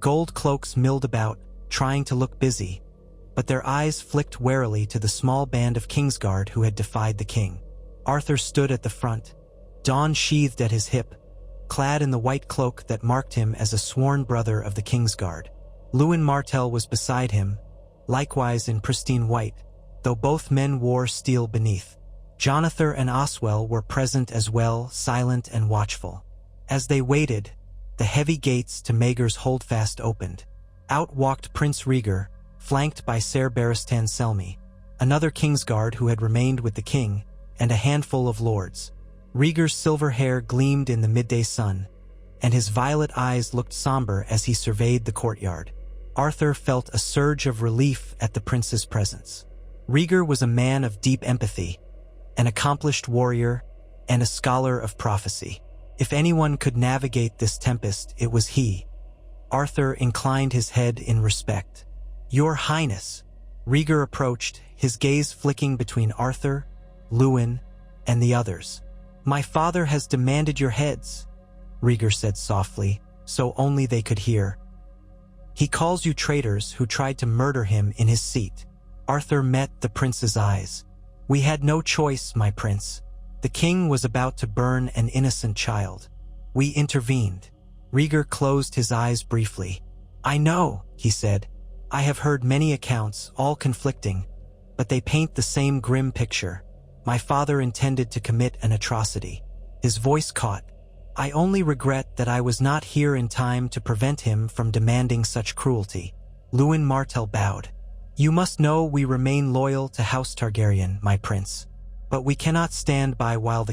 Gold cloaks milled about, trying to look busy, but their eyes flicked warily to the small band of Kingsguard who had defied the king. Arthur stood at the front, dawn sheathed at his hip, clad in the white cloak that marked him as a sworn brother of the Kingsguard. Lewin Martell was beside him, likewise in pristine white, though both men wore steel beneath. Jonathan and Oswell were present as well, silent and watchful. As they waited, the heavy gates to Maegor's holdfast opened. Out walked Prince Rhaegar, flanked by Ser Barristan Selmy, another Kingsguard who had remained with the king, and a handful of lords. Rhaegar's silver hair gleamed in the midday sun, and his violet eyes looked somber as he surveyed the courtyard. Arthur felt a surge of relief at the prince's presence. Rhaegar was a man of deep empathy, an accomplished warrior, and a scholar of prophecy. If anyone could navigate this tempest, it was he. Arthur inclined his head in respect. "Your Highness," Rhaegar approached, his gaze flicking between Arthur, Lewin, and the others. "My father has demanded your heads." Rhaegar said softly, so only they could hear. He calls you traitors who tried to murder him in his seat. Arthur met the prince's eyes. We had no choice, my prince. The king was about to burn an innocent child. We intervened. Rhaegar closed his eyes briefly. I know, he said. I have heard many accounts, all conflicting, but they paint the same grim picture. My father intended to commit an atrocity. His voice caught. I only regret that I was not here in time to prevent him from demanding such cruelty. Lewin Martell bowed. You must know we remain loyal to House Targaryen, my prince. But we cannot stand by while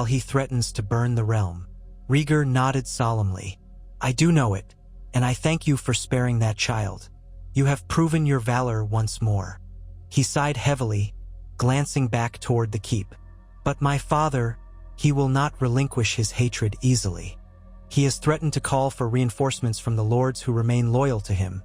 he threatens to burn the realm. Rhaegar nodded solemnly. I do know it, and I thank you for sparing that child. You have proven your valor once more. He sighed heavily, glancing back toward the keep. But my father, he will not relinquish his hatred easily. He has threatened to call for reinforcements from the lords who remain loyal to him.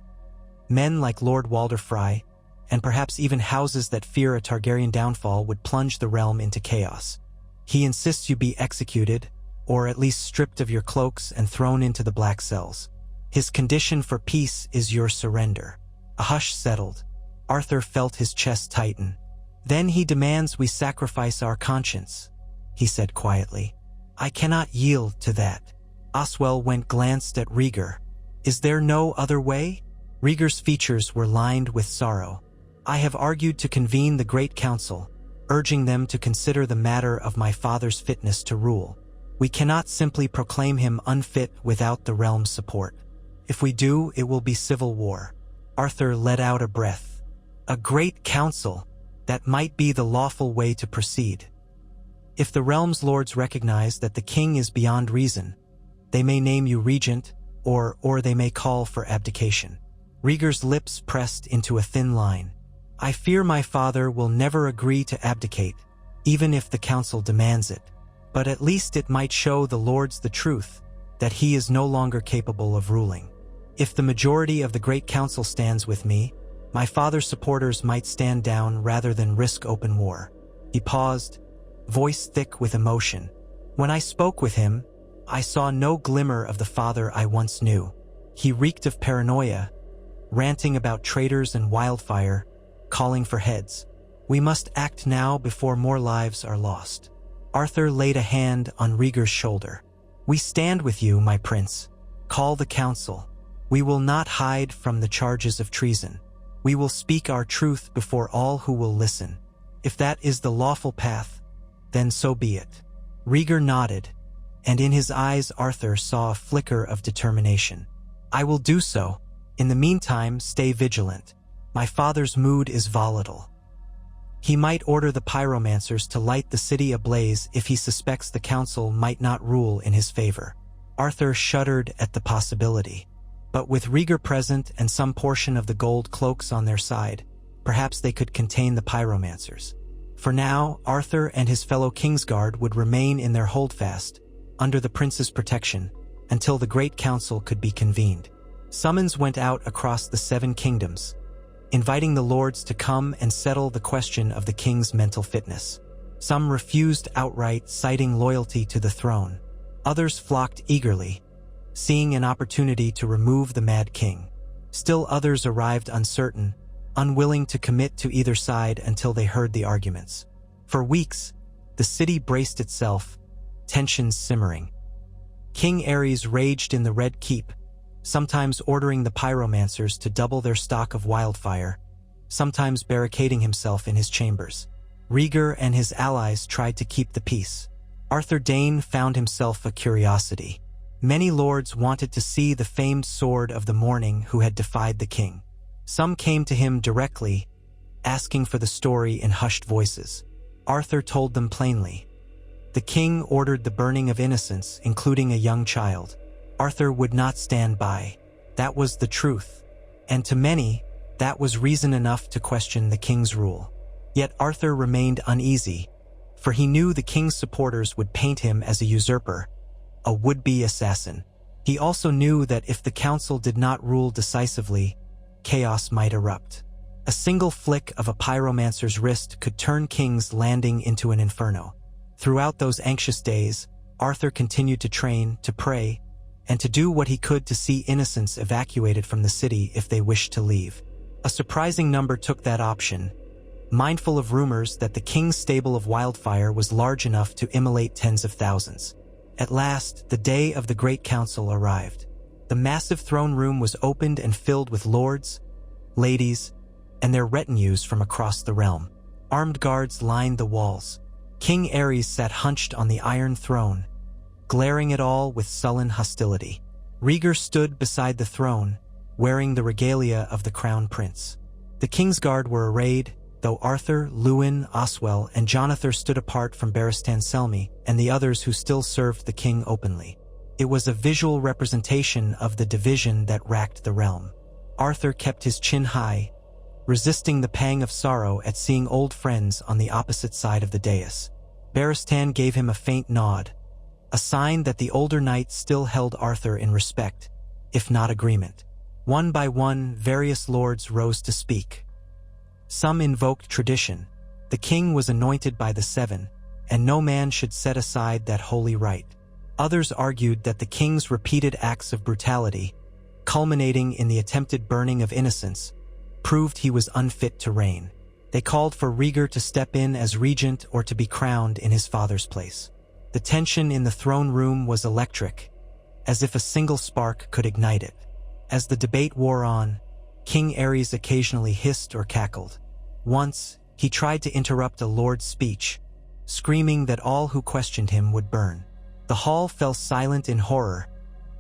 Men like Lord Walder Frey, and perhaps even houses that fear a Targaryen downfall would plunge the realm into chaos. He insists you be executed, or at least stripped of your cloaks and thrown into the black cells. His condition for peace is your surrender. A hush settled. Arthur felt his chest tighten. Then he demands we sacrifice our conscience, he said quietly. I cannot yield to that. Oswell glanced at Rhaegar. Is there no other way? Rhaegar's features were lined with sorrow. I have argued to convene the Great Council, urging them to consider the matter of my father's fitness to rule. We cannot simply proclaim him unfit without the realm's support. If we do, it will be civil war. Arthur let out a breath. A Great Council, that might be the lawful way to proceed. If the realm's lords recognize that the king is beyond reason, they may name you regent, or they may call for abdication. Rhaegar's lips pressed into a thin line. I fear my father will never agree to abdicate, even if the council demands it. But at least it might show the lords the truth, that he is no longer capable of ruling. If the majority of the Great Council stands with me, my father's supporters might stand down rather than risk open war. He paused, voice thick with emotion. When I spoke with him, I saw no glimmer of the father I once knew. He reeked of paranoia, ranting about traitors and wildfire, calling for heads. We must act now before more lives are lost. Arthur laid a hand on Rhaegar's shoulder. We stand with you, my prince. Call the council. We will not hide from the charges of treason. We will speak our truth before all who will listen. If that is the lawful path, then so be it. Rhaegar nodded, and in his eyes Arthur saw a flicker of determination. I will do so. In the meantime, stay vigilant. My father's mood is volatile. He might order the pyromancers to light the city ablaze if he suspects the council might not rule in his favor. Arthur shuddered at the possibility. But with Rhaegar present and some portion of the gold cloaks on their side, perhaps they could contain the pyromancers. For now, Arthur and his fellow Kingsguard would remain in their holdfast, under the prince's protection, until the Great Council could be convened. Summons went out across the 7 kingdoms, inviting the lords to come and settle the question of the king's mental fitness. Some refused outright, citing loyalty to the throne. Others flocked eagerly, seeing an opportunity to remove the Mad King. Still others arrived uncertain, unwilling to commit to either side until they heard the arguments. For weeks, the city braced itself, tensions simmering. King Aerys raged in the Red Keep, sometimes ordering the pyromancers to double their stock of wildfire, sometimes barricading himself in his chambers. Rhaegar and his allies tried to keep the peace. Arthur Dayne found himself a curiosity. Many lords wanted to see the famed sword of the morning who had defied the king. Some came to him directly, asking for the story in hushed voices. Arthur told them plainly. The king ordered the burning of innocents, including a young child. Arthur would not stand by. That was the truth. And to many, that was reason enough to question the king's rule. Yet Arthur remained uneasy, for he knew the king's supporters would paint him as a usurper, a would-be assassin. He also knew that if the council did not rule decisively, chaos might erupt. A single flick of a pyromancer's wrist could turn King's Landing into an inferno. Throughout those anxious days, Arthur continued to train, to pray, and to do what he could to see innocents evacuated from the city if they wished to leave. A surprising number took that option, mindful of rumors that the king's stable of wildfire was large enough to immolate tens of thousands. At last, the day of the Great Council arrived. The massive throne room was opened and filled with lords, ladies, and their retinues from across the realm. Armed guards lined the walls. King Ares sat hunched on the iron throne, glaring at all with sullen hostility. Rhaegar stood beside the throne, wearing the regalia of the crown prince. The king's guard were arrayed, though Arthur, Luwin, Oswell, and Jonathan stood apart from Barristan Selmy and the others who still served the king openly. It was a visual representation of the division that racked the realm. Arthur kept his chin high, resisting the pang of sorrow at seeing old friends on the opposite side of the dais. Barristan gave him a faint nod, a sign that the older knight still held Arthur in respect, if not agreement. One by one, various lords rose to speak. Some invoked tradition. The king was anointed by the seven, and no man should set aside that holy right. Others argued that the king's repeated acts of brutality, culminating in the attempted burning of innocents, proved he was unfit to reign. They called for Rhaegar to step in as regent or to be crowned in his father's place. The tension in the throne room was electric, as if a single spark could ignite it. As the debate wore on, King Ares occasionally hissed or cackled. Once, he tried to interrupt a lord's speech, screaming that all who questioned him would burn. The hall fell silent in horror,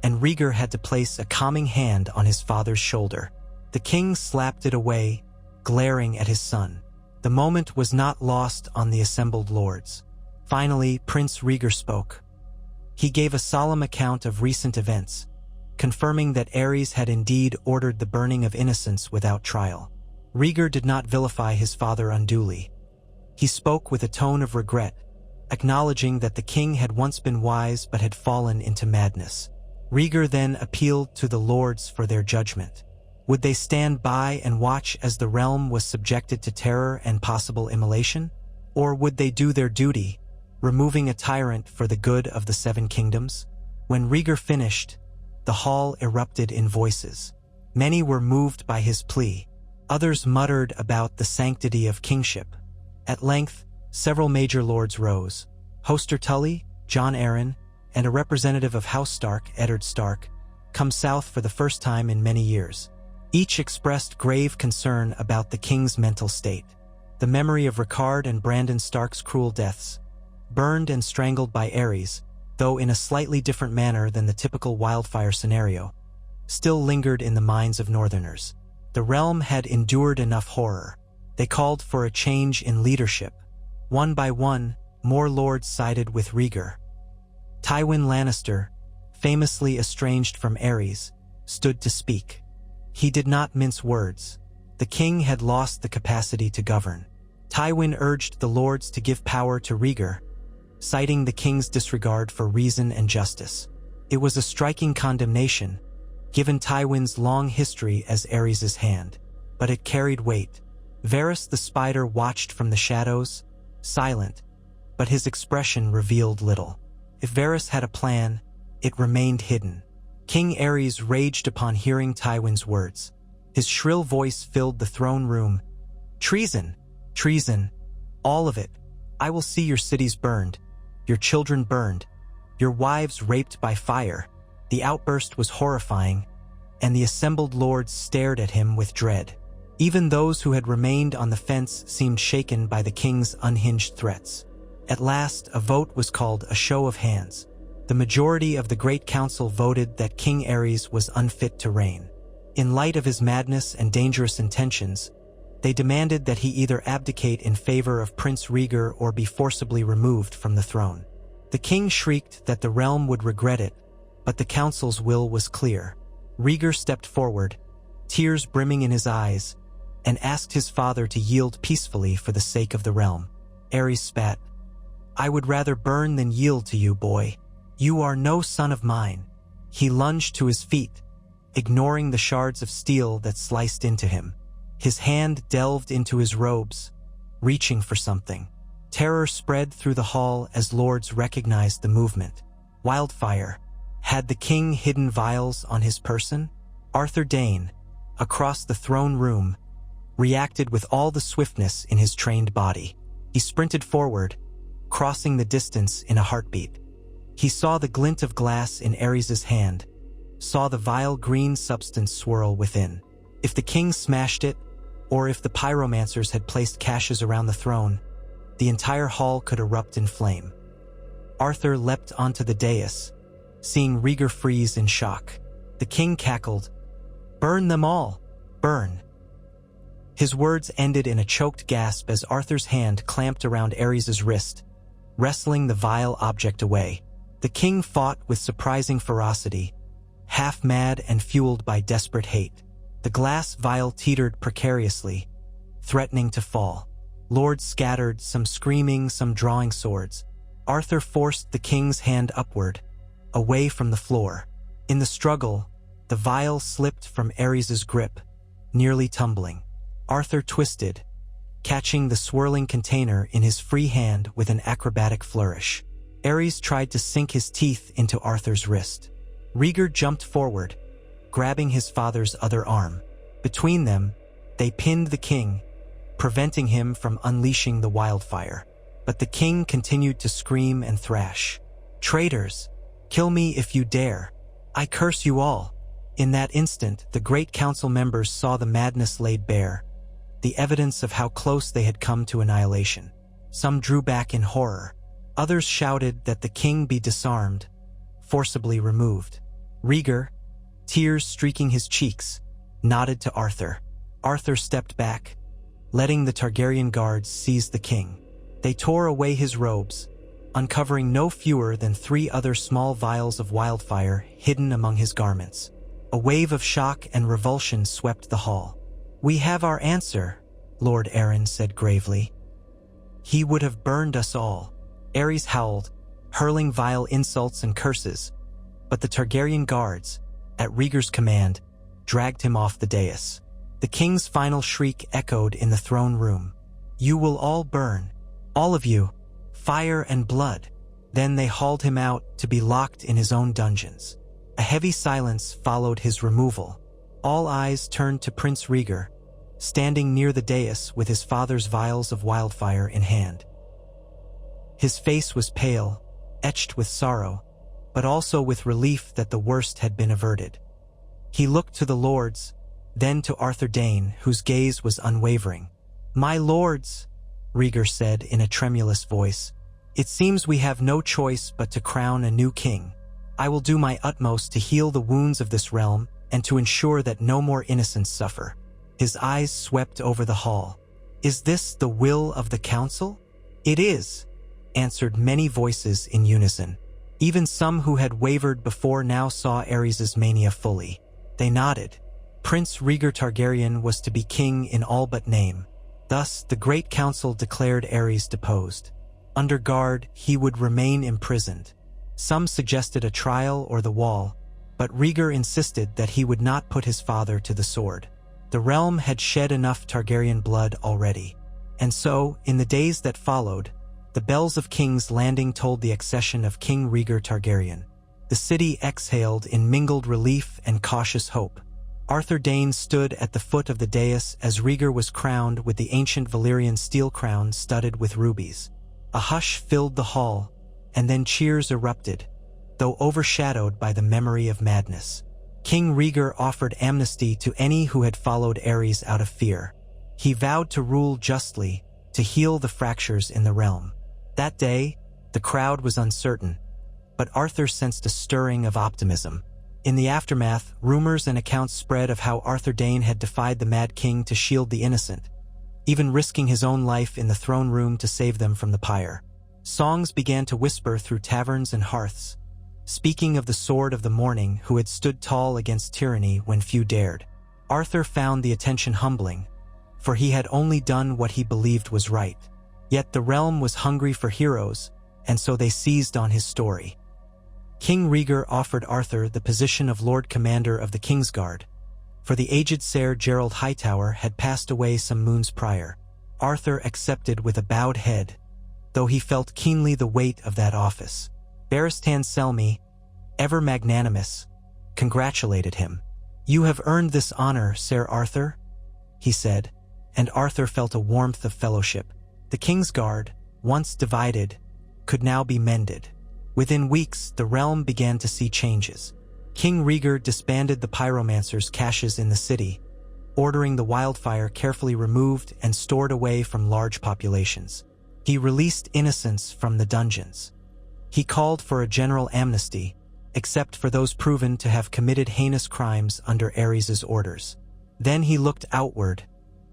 and Rhaegar had to place a calming hand on his father's shoulder. The king slapped it away, glaring at his son. The moment was not lost on the assembled lords. Finally, Prince Rhaegar spoke. He gave a solemn account of recent events, confirming that Ares had indeed ordered the burning of innocents without trial. Rhaegar did not vilify his father unduly. He spoke with a tone of regret, acknowledging that the king had once been wise but had fallen into madness. Rhaegar then appealed to the lords for their judgment. Would they stand by and watch as the realm was subjected to terror and possible immolation? Or would they do their duty, removing a tyrant for the good of the Seven Kingdoms? When Rhaegar finished, the hall erupted in voices. Many were moved by his plea. Others muttered about the sanctity of kingship. At length, several major lords rose. Hoster Tully, Jon Arryn, and a representative of House Stark, Eddard Stark, come south for the first time in many years. Each expressed grave concern about the king's mental state. The memory of Rickard and Brandon Stark's cruel deaths, burned and strangled by Ares, though in a slightly different manner than the typical wildfire scenario, still lingered in the minds of Northerners. The realm had endured enough horror. They called for a change in leadership. One by one, more lords sided with Rhaegar. Tywin Lannister, famously estranged from Ares, stood to speak. He did not mince words. The king had lost the capacity to govern. Tywin urged the lords to give power to Rhaegar, citing the king's disregard for reason and justice. It was a striking condemnation, given Tywin's long history as Ares's hand, but it carried weight. Varys the Spider watched from the shadows, silent, but his expression revealed little. If Varys had a plan, it remained hidden. King Ares raged upon hearing Tywin's words. His shrill voice filled the throne room. Treason! Treason! All of it! I will see your cities burned, your children burned, your wives raped by fire. The outburst was horrifying, and the assembled lords stared at him with dread. Even those who had remained on the fence seemed shaken by the king's unhinged threats. At last, a vote was called, a show of hands. The majority of the Great Council voted that King Ares was unfit to reign. In light of his madness and dangerous intentions, they demanded that he either abdicate in favor of Prince Rhaegar or be forcibly removed from the throne. The king shrieked that the realm would regret it, but the council's will was clear. Rhaegar stepped forward, tears brimming in his eyes, and asked his father to yield peacefully for the sake of the realm. Ares spat. I would rather burn than yield to you, boy. You are no son of mine. He lunged to his feet, ignoring the shards of steel that sliced into him. His hand delved into his robes, reaching for something. Terror spread through the hall as lords recognized the movement. Wildfire. Had the king hidden vials on his person? Arthur Dayne, across the throne room, reacted with all the swiftness in his trained body. He sprinted forward, crossing the distance in a heartbeat. He saw the glint of glass in Ares's hand, saw the vile green substance swirl within. If the king smashed it, or if the pyromancers had placed caches around the throne, the entire hall could erupt in flame. Arthur leapt onto the dais, seeing Rhaegar freeze in shock. The king cackled, "Burn them all! Burn!" His words ended in a choked gasp as Arthur's hand clamped around Ares's wrist, wrestling the vile object away. The king fought with surprising ferocity, half mad and fueled by desperate hate. The glass vial teetered precariously, threatening to fall. Lords scattered, some screaming, some drawing swords. Arthur forced the king's hand upward, away from the floor. In the struggle, the vial slipped from Ares's grip, nearly tumbling. Arthur twisted, catching the swirling container in his free hand with an acrobatic flourish. Ares tried to sink his teeth into Arthur's wrist. Rhaegar jumped forward, grabbing his father's other arm. Between them, they pinned the king, preventing him from unleashing the wildfire. But the king continued to scream and thrash. "Traitors! Kill me if you dare! I curse you all!" In that instant, the great council members saw the madness laid bare, the evidence of how close they had come to annihilation. Some drew back in horror. Others shouted that the king be disarmed, forcibly removed. Rhaegar, tears streaking his cheeks, nodded to Arthur. Arthur stepped back, letting the Targaryen guards seize the king. They tore away his robes, uncovering no fewer than 3 other small vials of wildfire hidden among his garments. A wave of shock and revulsion swept the hall. "We have our answer," Lord Aaron said gravely. "He would have burned us all." Ares howled, hurling vile insults and curses, but the Targaryen guards, at Rhaegar's command, dragged him off the dais. The king's final shriek echoed in the throne room. "You will all burn. All of you. Fire and blood." Then they hauled him out to be locked in his own dungeons. A heavy silence followed his removal. All eyes turned to Prince Rhaegar, standing near the dais with his father's vials of wildfire in hand. His face was pale, etched with sorrow, but also with relief that the worst had been averted. He looked to the lords, then to Arthur Dayne, whose gaze was unwavering. "My lords," Rhaegar said in a tremulous voice, "it seems we have no choice but to crown a new king. I will do my utmost to heal the wounds of this realm and to ensure that no more innocents suffer." His eyes swept over the hall. "Is this the will of the council?" "It is," answered many voices in unison. Even some who had wavered before now saw Ares's mania fully. They nodded. Prince Rhaegar Targaryen was to be king in all but name. Thus, the great council declared Ares deposed. Under guard, he would remain imprisoned. Some suggested a trial or the wall, but Rhaegar insisted that he would not put his father to the sword. The realm had shed enough Targaryen blood already. And so, in the days that followed, the bells of King's Landing told the accession of King Rhaegar Targaryen. The city exhaled in mingled relief and cautious hope. Arthur Dayne stood at the foot of the dais as Rhaegar was crowned with the ancient Valyrian steel crown studded with rubies. A hush filled the hall, and then cheers erupted, though overshadowed by the memory of madness. King Rhaegar offered amnesty to any who had followed Ares out of fear. He vowed to rule justly, to heal the fractures in the realm. That day, the crowd was uncertain, but Arthur sensed a stirring of optimism. In the aftermath, rumors and accounts spread of how Arthur Dayne had defied the Mad King to shield the innocent, even risking his own life in the throne room to save them from the pyre. Songs began to whisper through taverns and hearths, speaking of the sword of the morning who had stood tall against tyranny when few dared. Arthur found the attention humbling, for he had only done what he believed was right. Yet the realm was hungry for heroes, and so they seized on his story. King Rhaegar offered Arthur the position of Lord Commander of the Kingsguard, for the aged Ser Gerald Hightower had passed away some moons prior. Arthur accepted with a bowed head, though he felt keenly the weight of that office. Barristan Selmy, ever magnanimous, congratulated him. "You have earned this honor, Sir Arthur," he said, and Arthur felt a warmth of fellowship. The King's Guard, once divided, could now be mended. Within weeks, the realm began to see changes. King Rhaegar disbanded the pyromancers' caches in the city, ordering the wildfire carefully removed and stored away from large populations. He released innocents from the dungeons. He called for a general amnesty, except for those proven to have committed heinous crimes under Aerys's orders. Then he looked outward,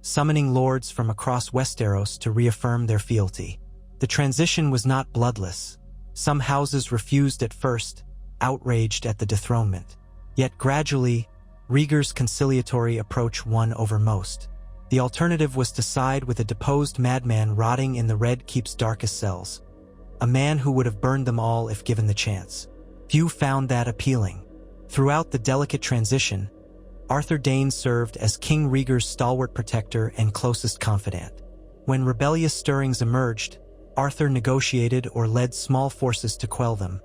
summoning lords from across Westeros to reaffirm their fealty. The transition was not bloodless. Some houses refused at first, outraged at the dethronement. Yet gradually, Rhaegar's conciliatory approach won over most. The alternative was to side with a deposed madman rotting in the Red Keep's darkest cells, a man who would have burned them all if given the chance. Few found that appealing. Throughout the delicate transition, Arthur Dayne served as King Rhaegar's stalwart protector and closest confidant. When rebellious stirrings emerged, Arthur negotiated or led small forces to quell them,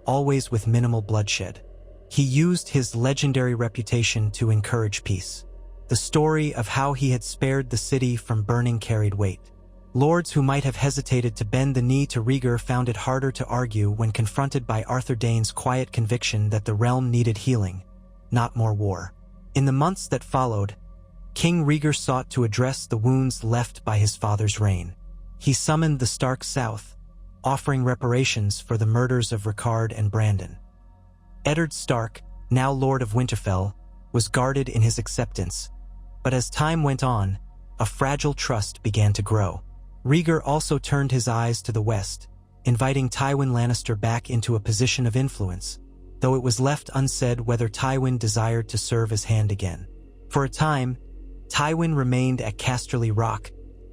always with minimal bloodshed. He used his legendary reputation to encourage peace. The story of how he had spared the city from burning carried weight. Lords who might have hesitated to bend the knee to Rhaegar found it harder to argue when confronted by Arthur Dayne's quiet conviction that the realm needed healing, not more war. In the months that followed, King Rhaegar sought to address the wounds left by his father's reign. He summoned the Stark South, offering reparations for the murders of Rickard and Brandon. Eddard Stark, now Lord of Winterfell, was guarded in his acceptance, but as time went on, a fragile trust began to grow. Rhaegar also turned his eyes to the west, inviting Tywin Lannister back into a position of influence, though it was left unsaid whether Tywin desired to serve as hand again. For a time, Tywin remained at Casterly Rock,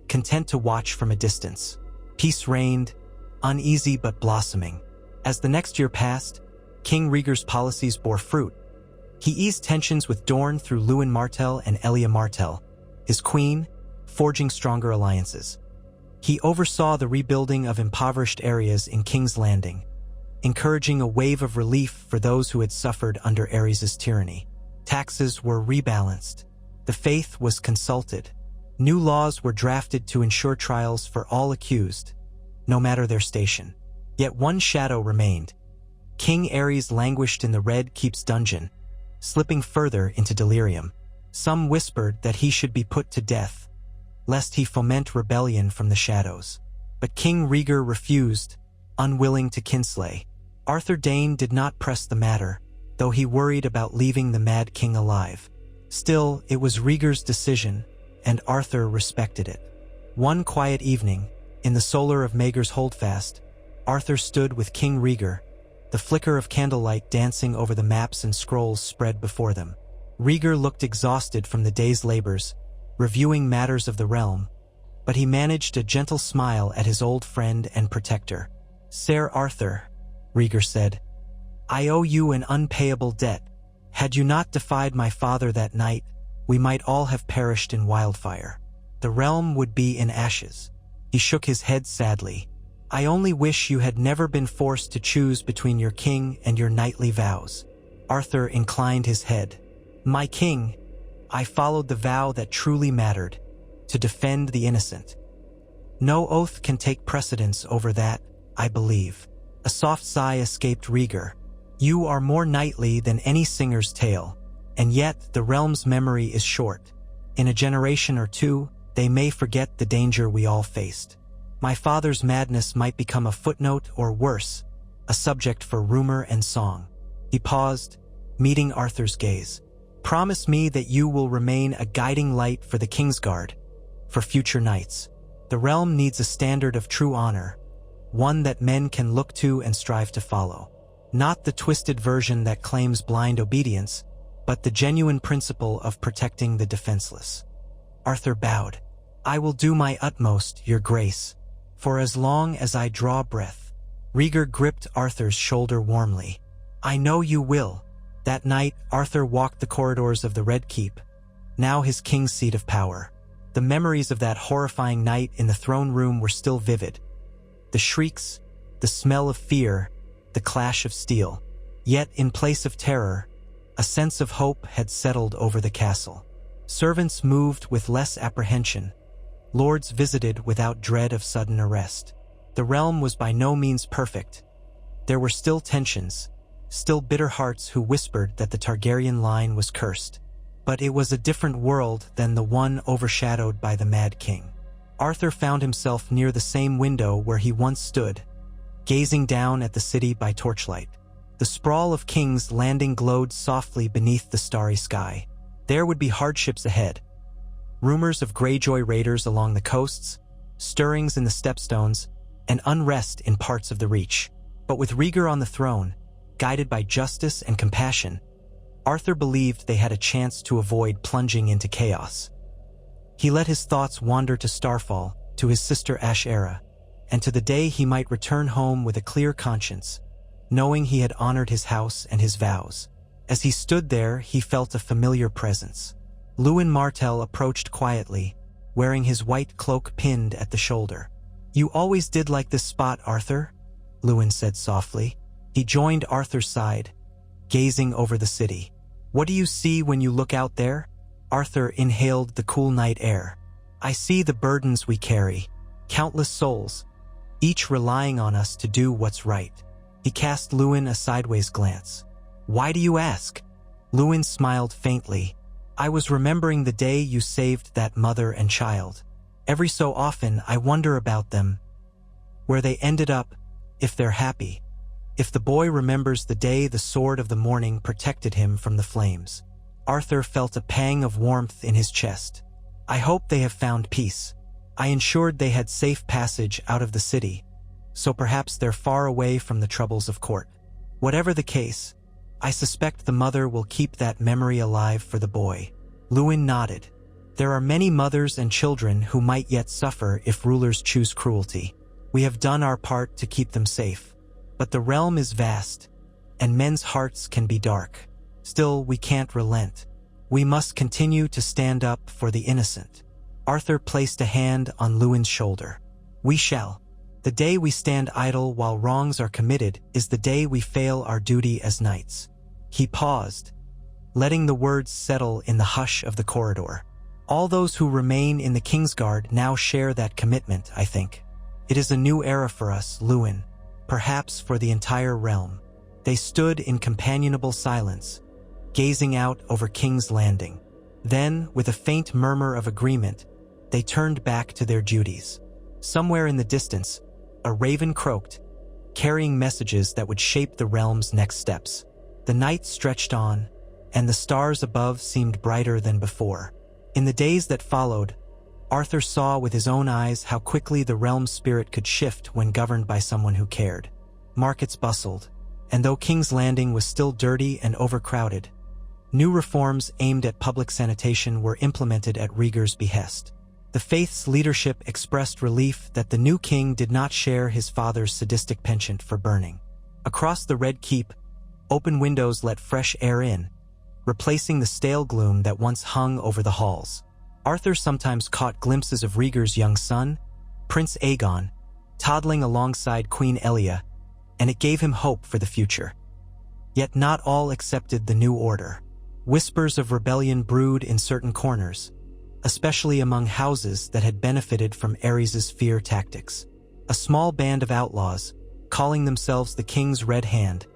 content to watch from a distance. Peace reigned, uneasy but blossoming. As the next year passed, King Rhaegar's policies bore fruit. He eased tensions with Dorne through Lewyn Martell and Elia Martell, his queen, forging stronger alliances. He oversaw the rebuilding of impoverished areas in King's Landing, encouraging a wave of relief for those who had suffered under Aerys's tyranny. Taxes were rebalanced. The faith was consulted. New laws were drafted to ensure trials for all accused, no matter their station. Yet one shadow remained. King Aerys languished in the Red Keep's dungeon, slipping further into delirium. Some whispered that he should be put to death, lest he foment rebellion from the shadows. But King Rhaegar refused, unwilling to kinslay. Arthur Dayne did not press the matter, though he worried about leaving the Mad King alive. Still, it was Rhaegar's decision, and Arthur respected it. One quiet evening, in the solar of Maegor's Holdfast, Arthur stood with King Rhaegar, the flicker of candlelight dancing over the maps and scrolls spread before them. Rhaegar looked exhausted from the day's labors, reviewing matters of the realm, but he managed a gentle smile at his old friend and protector. "Sir Arthur," Rhaegar said, "I owe you an unpayable debt. Had you not defied my father that night, we might all have perished in wildfire. The realm would be in ashes." He shook his head sadly. "I only wish you had never been forced to choose between your king and your knightly vows." Arthur inclined his head. "My king, I followed the vow that truly mattered, to defend the innocent. No oath can take precedence over that, I believe." A soft sigh escaped Rhaegar. "You are more knightly than any singer's tale, and yet the realm's memory is short. In a generation or two, they may forget the danger we all faced. My father's madness might become a footnote or worse, a subject for rumor and song." He paused, meeting Arthur's gaze. "Promise me that you will remain a guiding light for the Kingsguard, for future knights. The realm needs a standard of true honor, one that men can look to and strive to follow. Not the twisted version that claims blind obedience, but the genuine principle of protecting the defenseless." Arthur bowed. "I will do my utmost, Your Grace, for as long as I draw breath." Rhaegar gripped Arthur's shoulder warmly. "I know you will." That night, Arthur walked the corridors of the Red Keep, now his king's seat of power. The memories of that horrifying night in the throne room were still vivid. The shrieks, the smell of fear, the clash of steel. Yet, in place of terror, a sense of hope had settled over the castle. Servants moved with less apprehension. Lords visited without dread of sudden arrest. The realm was by no means perfect. There were still tensions, still bitter hearts who whispered that the Targaryen line was cursed. But it was a different world than the one overshadowed by the Mad King. Arthur found himself near the same window where he once stood, gazing down at the city by torchlight. The sprawl of King's Landing glowed softly beneath the starry sky. There would be hardships ahead. Rumors of Greyjoy raiders along the coasts, stirrings in the stepstones, and unrest in parts of the Reach. But with Rhaegar on the throne, guided by justice and compassion, Arthur believed they had a chance to avoid plunging into chaos. He let his thoughts wander to Starfall, to his sister Ashera, and to the day he might return home with a clear conscience, knowing he had honored his house and his vows. As he stood there, he felt a familiar presence. Lewin Martell approached quietly, wearing his white cloak pinned at the shoulder. "You always did like this spot, Arthur," Lewin said softly. He joined Arthur's side, gazing over the city. "What do you see when you look out there?" Arthur inhaled the cool night air. "I see the burdens we carry, countless souls, each relying on us to do what's right." He cast Lewin a sideways glance. "Why do you ask?" Lewin smiled faintly. "I was remembering the day you saved that mother and child. Every so often I wonder about them, where they ended up, if they're happy. If the boy remembers the day the sword of the morning protected him from the flames." Arthur felt a pang of warmth in his chest. "I hope they have found peace. I ensured they had safe passage out of the city, so perhaps they're far away from the troubles of court. Whatever the case, I suspect the mother will keep that memory alive for the boy." Lewin nodded. "There are many mothers and children who might yet suffer if rulers choose cruelty. We have done our part to keep them safe. But the realm is vast, and men's hearts can be dark. Still, we can't relent. We must continue to stand up for the innocent." Arthur placed a hand on Lewin's shoulder. "We shall. The day we stand idle while wrongs are committed is the day we fail our duty as knights." He paused, letting the words settle in the hush of the corridor. "All those who remain in the Kingsguard now share that commitment, I think. It is a new era for us, Lewin. Perhaps for the entire realm." They stood in companionable silence, gazing out over King's Landing. Then, with a faint murmur of agreement, they turned back to their duties. Somewhere in the distance, a raven croaked, carrying messages that would shape the realm's next steps. The night stretched on, and the stars above seemed brighter than before. In the days that followed, Arthur saw with his own eyes how quickly the realm's spirit could shift when governed by someone who cared. Markets bustled, and though King's Landing was still dirty and overcrowded, new reforms aimed at public sanitation were implemented at Rhaegar's behest. The faith's leadership expressed relief that the new king did not share his father's sadistic penchant for burning. Across the Red Keep, open windows let fresh air in, replacing the stale gloom that once hung over the halls. Arthur sometimes caught glimpses of Rhaegar's young son, Prince Aegon, toddling alongside Queen Elia, and it gave him hope for the future. Yet not all accepted the new order. Whispers of rebellion brewed in certain corners, especially among houses that had benefited from Aerys's fear tactics. A small band of outlaws, calling themselves the King's Red Hand,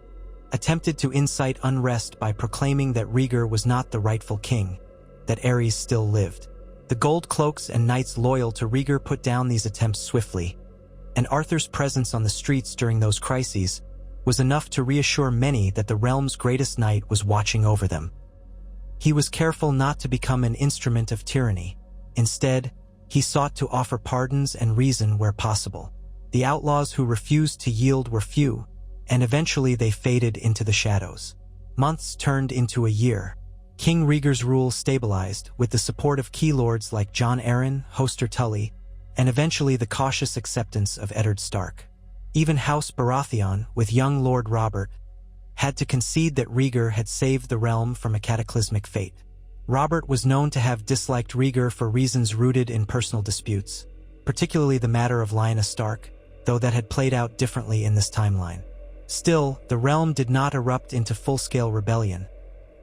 attempted to incite unrest by proclaiming that Rhaegar was not the rightful king, that Aerys still lived. The Gold Cloaks and knights loyal to Rhaegar put down these attempts swiftly, and Arthur's presence on the streets during those crises was enough to reassure many that the realm's greatest knight was watching over them. He was careful not to become an instrument of tyranny. Instead, he sought to offer pardons and reason where possible. The outlaws who refused to yield were few, and eventually they faded into the shadows. Months turned into a year. King Rhaegar's rule stabilized with the support of key lords like Jon Arryn, Hoster Tully, and eventually the cautious acceptance of Eddard Stark. Even House Baratheon, with young Lord Robert, had to concede that Rhaegar had saved the realm from a cataclysmic fate. Robert was known to have disliked Rhaegar for reasons rooted in personal disputes, particularly the matter of Lyanna Stark, though that had played out differently in this timeline. Still, the realm did not erupt into full-scale rebellion,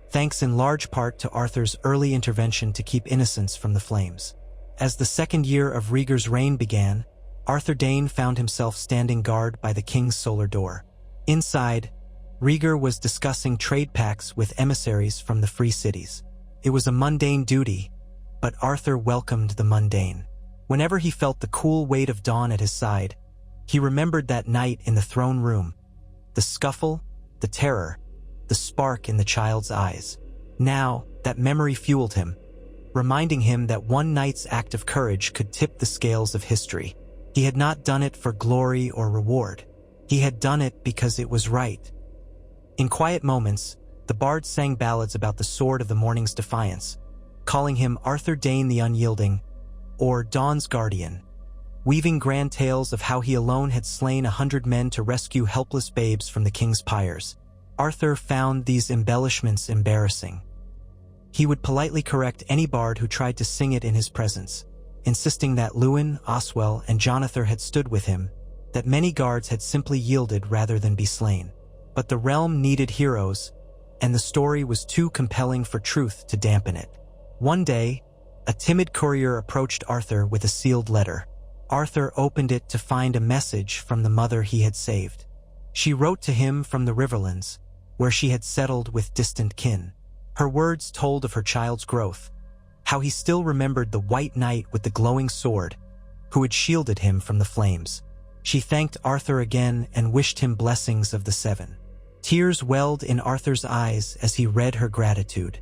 thanks in large part to Arthur's early intervention to keep innocents from the flames. As the second year of Rhaegar's reign began, Arthur Dayne found himself standing guard by the king's solar door. Inside, Rhaegar was discussing trade pacts with emissaries from the free cities. It was a mundane duty, but Arthur welcomed the mundane. Whenever he felt the cool weight of dawn at his side, he remembered that night in the throne room, the scuffle, the terror, the spark in the child's eyes. Now, that memory fueled him, reminding him that one night's act of courage could tip the scales of history. He had not done it for glory or reward. He had done it because it was right. In quiet moments, the bards sang ballads about the sword of the morning's defiance, calling him Arthur Dayne the Unyielding, or Dawn's Guardian, weaving grand tales of how he alone had slain 100 men to rescue helpless babes from the king's pyres. Arthur found these embellishments embarrassing. He would politely correct any bard who tried to sing it in his presence, insisting that Lewin, Oswell, and Jonathan had stood with him, that many guards had simply yielded rather than be slain. But the realm needed heroes, and the story was too compelling for truth to dampen it. One day, a timid courier approached Arthur with a sealed letter. Arthur opened it to find a message from the mother he had saved. She wrote to him from the Riverlands, where she had settled with distant kin. Her words told of her child's growth, how he still remembered the white knight with the glowing sword, who had shielded him from the flames. She thanked Arthur again and wished him blessings of the seven. Tears welled in Arthur's eyes as he read her gratitude.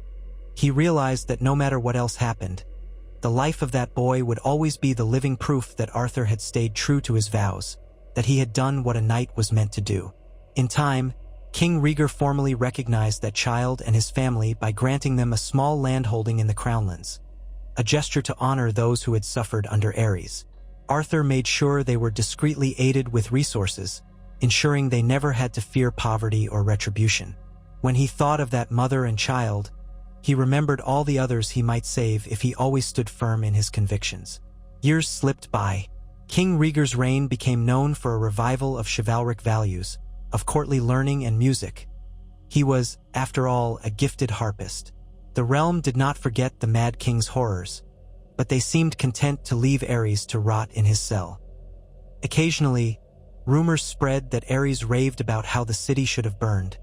He realized that no matter what else happened, the life of that boy would always be the living proof that Arthur had stayed true to his vows, that he had done what a knight was meant to do. In time, King Rhaegar formally recognized that child and his family by granting them a small landholding in the Crownlands, a gesture to honor those who had suffered under Aerys. Arthur made sure they were discreetly aided with resources, ensuring they never had to fear poverty or retribution. When he thought of that mother and child, he remembered all the others he might save if he always stood firm in his convictions. Years slipped by. King Rhaegar's reign became known for a revival of chivalric values, of courtly learning and music. He was, after all, a gifted harpist. The realm did not forget the Mad King's horrors, but they seemed content to leave Aerys to rot in his cell. Occasionally, rumors spread that Aerys raved about how the city should have burned,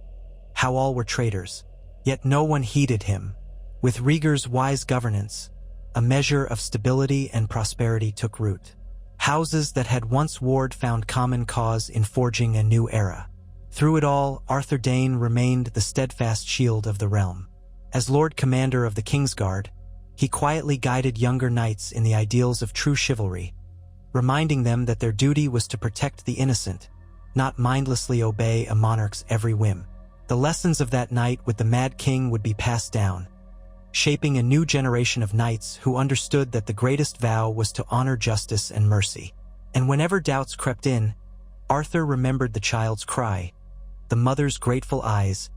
how all were traitors. Yet no one heeded him. With Rhaegar's wise governance, a measure of stability and prosperity took root. Houses that had once warred found common cause in forging a new era. Through it all, Arthur Dayne remained the steadfast shield of the realm. As Lord Commander of the Kingsguard, he quietly guided younger knights in the ideals of true chivalry, reminding them that their duty was to protect the innocent, not mindlessly obey a monarch's every whim. The lessons of that night with the Mad King would be passed down, shaping a new generation of knights who understood that the greatest vow was to honor justice and mercy. And whenever doubts crept in, Arthur remembered the child's cry, the mother's grateful eyes,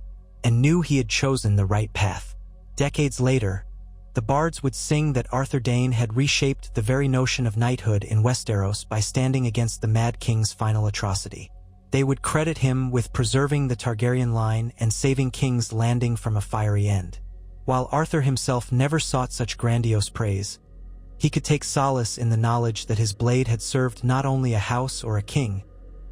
and knew he had chosen the right path. Decades later, the bards would sing that Arthur Dayne had reshaped the very notion of knighthood in Westeros by standing against the Mad King's final atrocity. They would credit him with preserving the Targaryen line and saving King's Landing from a fiery end. While Arthur himself never sought such grandiose praise, he could take solace in the knowledge that his blade had served not only a house or a king,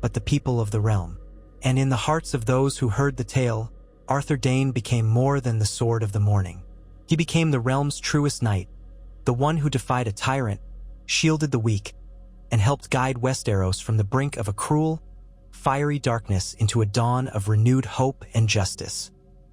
but the people of the realm. And in the hearts of those who heard the tale, Arthur Dayne became more than the sword of the morning. He became the realm's truest knight, the one who defied a tyrant, shielded the weak, and helped guide Westeros from the brink of a cruel, fiery darkness into a dawn of renewed hope and justice.